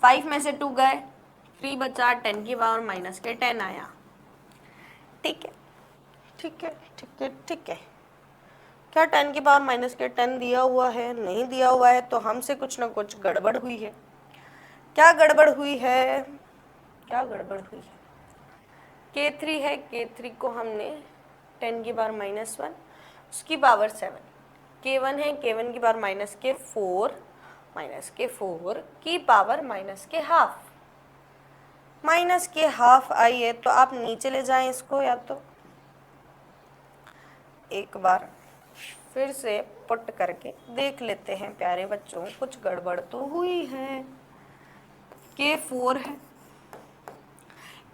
Speaker 1: 5 में से 2 गए, 3 बचा, 10 की पावर -10 आया। ठीक है ठीक है ठीक है ठीक है, क्या 10 की पावर -10 दिया हुआ है, नहीं दिया हुआ है, तो हमसे कुछ ना कुछ गड़बड़ हुई है। क्या गड़बड़ हुई है, क्या गड़बड़ हुई है, K3 है, K3 को हमने 10 की पावर -1 उसकी पावर 7, K1 है, K1 की पावर -4 की पावर -हाफ आई है। तो आप नीचे ले जाएं इसको, या तो एक बार फिर से पुट करके देख लेते हैं प्यारे बच्चों, कुछ गड़बड़ तो हुई है। K4 है,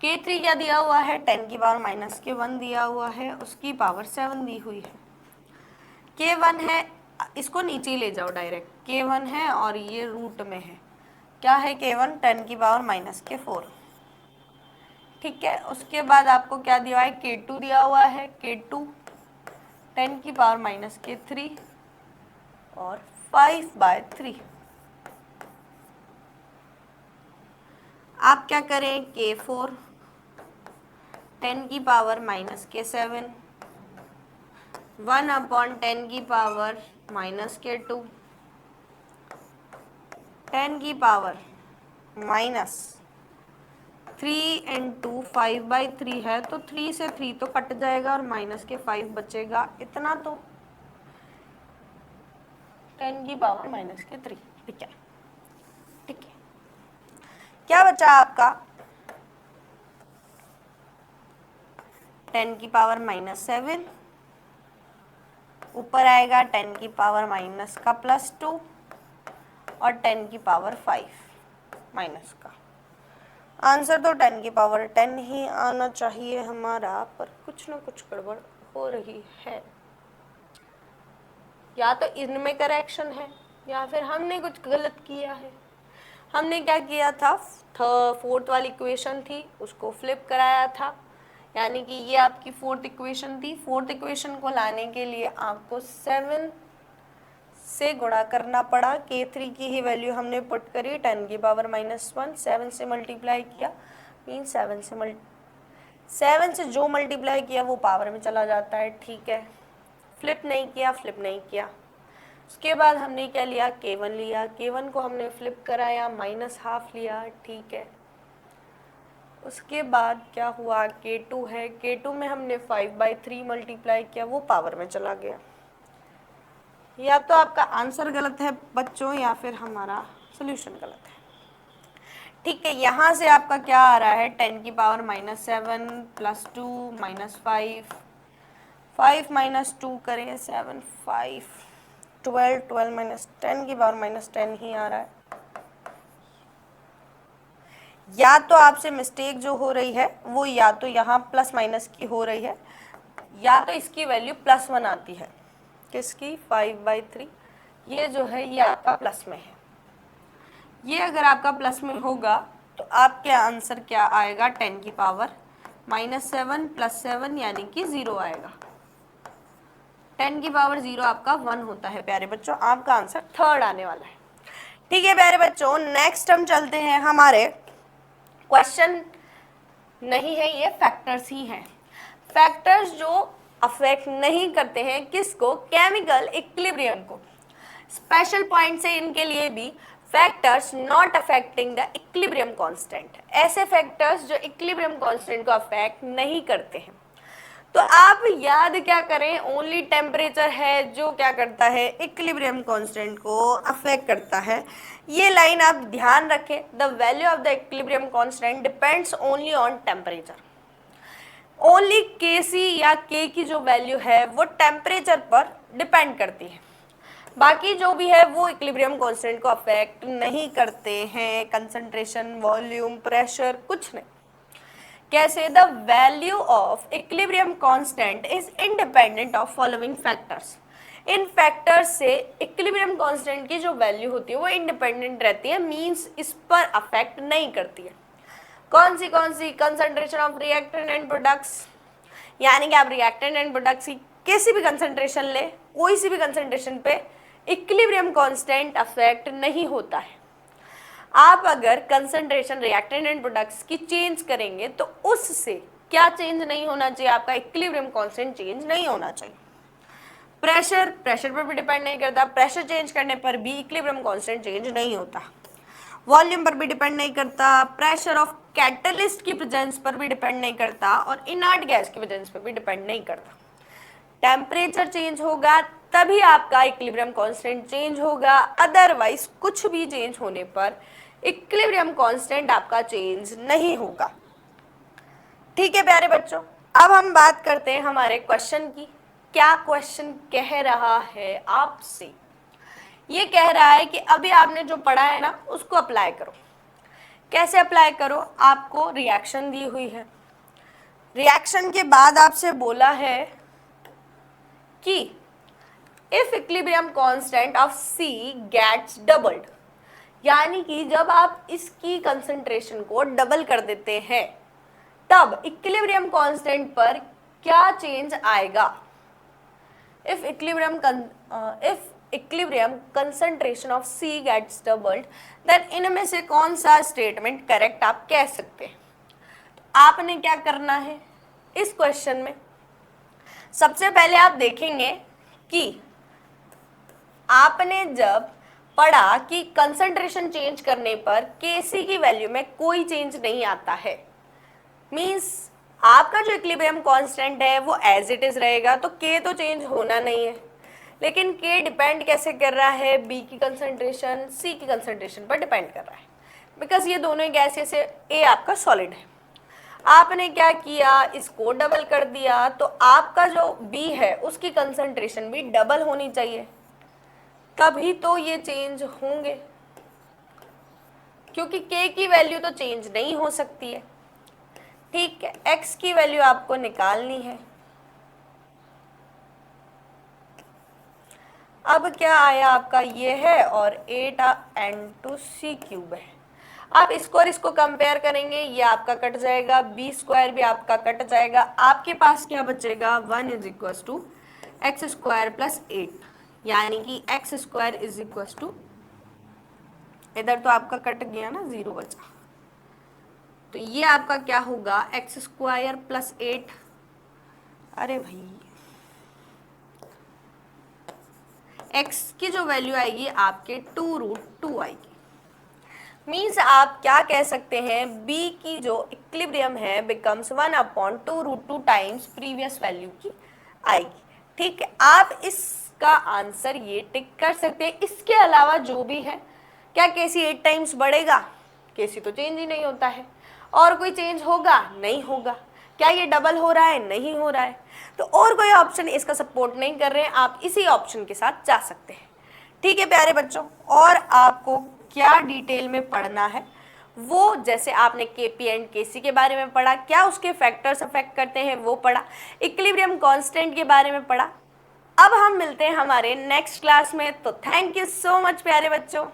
Speaker 1: K3 क्या दिया हुआ है, 10 की पावर -1 दिया हुआ है, उसकी पावर 7 दी हुई है। K1 है, इसको नीचे ले जाओ डायरेक्ट, K1 है और ये रूट में है, क्या है K1 10 की पावर -4। ठीक है, उसके बाद आपको क्या दिया है, K2 दिया हुआ है, K2 10 की पावर -3 और 5/3। आप क्या करें, K4 10 की पावर -7 1/10 की पावर -2 10 की पावर -3 इंटू 5/3 है, तो 3 से 3 तो कट जाएगा और -5 बचेगा, इतना तो 10 की पावर -3। ठीक है ठीक है, क्या बचा आपका, 10 की पावर -7, ऊपर आएगा 10 की पावर माइनस का +2 और 10 की पावर 5 माइनस का। आंसर तो 10 की पावर 10 ही आना चाहिए हमारा, पर कुछ ना कुछ गड़बड़ हो रही है, या तो इनमें करेक्शन है या फिर हमने कुछ गलत किया है। हमने क्या किया था, फोर्थ वाली इक्वेशन थी उसको फ्लिप कराया था, यानी कि ये आपकी फोर्थ इक्वेशन थी। फोर्थ इक्वेशन को लाने के लिए आपको 7 से गुणा करना पड़ा। K3 की ही वैल्यू हमने पुट करी, 10 की पावर -1, 7 से मल्टीप्लाई किया, मीन 7 से जो मल्टीप्लाई किया वो पावर में चला जाता है। ठीक है, फ्लिप नहीं किया, उसके बाद हमने क्या लिया, k1 लिया, k1 को हमने फ्लिप कराया, -½ लिया, ठीक है। उसके बाद क्या हुआ, k2 है, k2 में हमने 5/3 मल्टीप्लाई किया, वो पावर में चला गया। या तो आपका आंसर गलत है बच्चों या फिर हमारा सोल्यूशन गलत है। ठीक है, यहाँ से आपका क्या आ रहा है, 10 की पावर -7 + 2 -5, 5 - 2 करें 7, 5, 12, 12 - 10 की पावर -10 ही आ रहा है। या तो आपसे मिस्टेक जो हो रही है वो या तो यहाँ प्लस माइनस की हो रही है, या तो इसकी वैल्यू +1 आती है। किसकी, 5/3, ये जो है ये आपका प्लस में है। ये अगर आपका प्लस में होगा तो आपके आंसर क्या आएगा, 10 की पावर -7 + 7 यानी कि 0 आएगा। 10 की पावर 0 आपका 1 होता है प्यारे बच्चों, आपका आंसर थर्ड आने वाला है। ठीक है प्यारे बच्चों, नेक्स्ट हम चलते हैं, हमारे क्वेश्चन नहीं है ये, फैक्टर्स ही हैं। फैक्टर्स जो अफेक्ट नहीं करते हैं किसको, केमिकल इक्विलिब्रियम को। स्पेशल पॉइंट है इनके लिए भी, factors not affecting the equilibrium constant. ऐसे फैक्टर्स जो इक्विलिब्रियम कांस्टेंट को अफेक्ट नहीं करते हैं। तो आप याद क्या करें, ओनली टेम्परेचर है जो क्या करता है, इक्विलिब्रियम कांस्टेंट को अफेक्ट करता है। ये लाइन आप ध्यान रखें, the value of the equilibrium constant depends only on temperature. Only Kc या K की जो वैल्यू है वो टेम्परेचर पर डिपेंड करती है, बाकी जो भी है वो इक्विलिब्रियम कांस्टेंट को अफेक्ट नहीं करते हैं। कंसंट्रेशन, वॉल्यूम, प्रेशर, कुछ नहीं। कैसे, the value of equilibrium constant is independent of following factors. In factors से इक्विलिब्रियम कांस्टेंट की जो वैल्यू होती है वो इंडिपेंडेंट रहती है, मींस इस पर अफेक्ट नहीं करती है। कौन सी, concentration of reactant and products, यानी कि आप रिएक्टेंट एंड प्रोडक्ट्स की किसी भी कंसंट्रेशन ले, कोई सी भी कंसंट्रेशन पे इक्विलिब्रियम कांस्टेंट अफेक्ट नहीं होता है। आप अगर कंसंट्रेशन रिएक्टेंट एंड प्रोडक्ट्स की चेंज करेंगे तो उससे क्या चेंज नहीं होना चाहिए, आपका इक्विलिब्रियम कांस्टेंट चेंज नहीं होना चाहिए। प्रेशर पर भी डिपेंड नहीं करता, प्रेशर चेंज करने पर भी इक्विलिब्रियम कांस्टेंट चेंज नहीं होता। वॉल्यूम पर भी डिपेंड नहीं करता, प्रेशर ऑफ कैटलिस्ट की प्रेजेंस पर भी डिपेंड नहीं करता, और इनर्ट गैस की प्रेजेंस पर भी डिपेंड नहीं करता। टेम्परेचर चेंज होगा तभी आपका इक्विलिब्रियम कांस्टेंट चेंज होगा, अदरवाइज कुछ भी चेंज होने पर इक्विलिब्रियम कांस्टेंट आपका चेंज नहीं होगा। ठीक है प्यारे बच्चों, अब हम बात करते हैं हमारे क्वेश्चन की। क्या क्वेश्चन कह रहा है आपसे, ये कह रहा है कि अभी आपने जो पढ़ा है ना उसको अप्लाई करो। कैसे अप्लाई करो, आपको रिएक्शन दी हुई है, रिएक्शन के बाद आपसे बोला है कि if equilibrium constant of C gets doubled, यानी कि जब आप इसकी कंसंट्रेशन को डबल कर देते हैं तब इक्विलिब्रियम कांस्टेंट पर क्या चेंज आएगा। If equilibrium concentration of C gets doubled, then इनमें से कौन सा स्टेटमेंट करेक्ट आप कह सकते हैं। तो आपने क्या करना है इस क्वेश्चन में, सबसे पहले आप देखेंगे कि आपने जब पढ़ा कि कंसंट्रेशन चेंज करने पर Kc की वैल्यू में कोई चेंज नहीं आता है, मींस आपका जो इक्विलिब्रियम कांस्टेंट है वो एज इट इज रहेगा, तो K तो चेंज होना नहीं है। लेकिन K डिपेंड कैसे कर रहा है, B की कंसंट्रेशन C की कंसंट्रेशन पर डिपेंड कर रहा है, बिकॉज ये दोनों गैसेस है, A आपका सॉलिड है। आपने क्या किया, इसको डबल कर दिया, तो आपका जो B है उसकी कंसंट्रेशन भी डबल होनी चाहिए, तभी तो ये चेंज होंगे, क्योंकि K की वैल्यू तो चेंज नहीं हो सकती है। ठीक है, X की वैल्यू आपको निकालनी है। अब क्या आया आपका, ये है और 8n2c³ है। आप इसको और इसको कंपेयर करेंगे, ये आपका कट जाएगा, b² भी आपका कट जाएगा, आपके पास क्या बचेगा, 1 = x² + 8, यानी कि x², इधर तो आपका कट गया ना, 0 बचा, तो ये आपका क्या होगा, x² + 8, अरे भाई x की जो वैल्यू आएगी आपके 2√2 आएगी। मीन्स आप क्या कह सकते हैं, b की जो इक्विलिब्रियम है बिकम्स 1/2√2 टाइम्स प्रीवियस वैल्यू की आएगी। ठीक है, आप इसका आंसर ये टिक कर सकते हैं। इसके अलावा जो भी है, क्या केसी 8 टाइम्स बढ़ेगा? केसी तो चेंज ही नहीं होता है। और कोई चेंज होगा? नहीं होगा। क्या ये डबल हो रहा है? नहीं हो रहा है। तो और कोई ऑप्शन इसका सपोर्ट नहीं कर रहे हैं, आप इसी ऑप्शन के साथ जा सकते हैं। ठीक है प्यारे बच्चों, और आपको क्या डिटेल में पढ़ना है वो, जैसे आपने केपी एंड केसी के बारे में पढ़ा, क्या उसके फैक्टर्स अफेक्ट करते हैं वो पढ़ा, इक्विलिब्रियम कांस्टेंट के बारे में पढ़ा। अब हम मिलते हैं हमारे नेक्स्ट क्लास में। तो थैंक यू सो मच प्यारे बच्चों।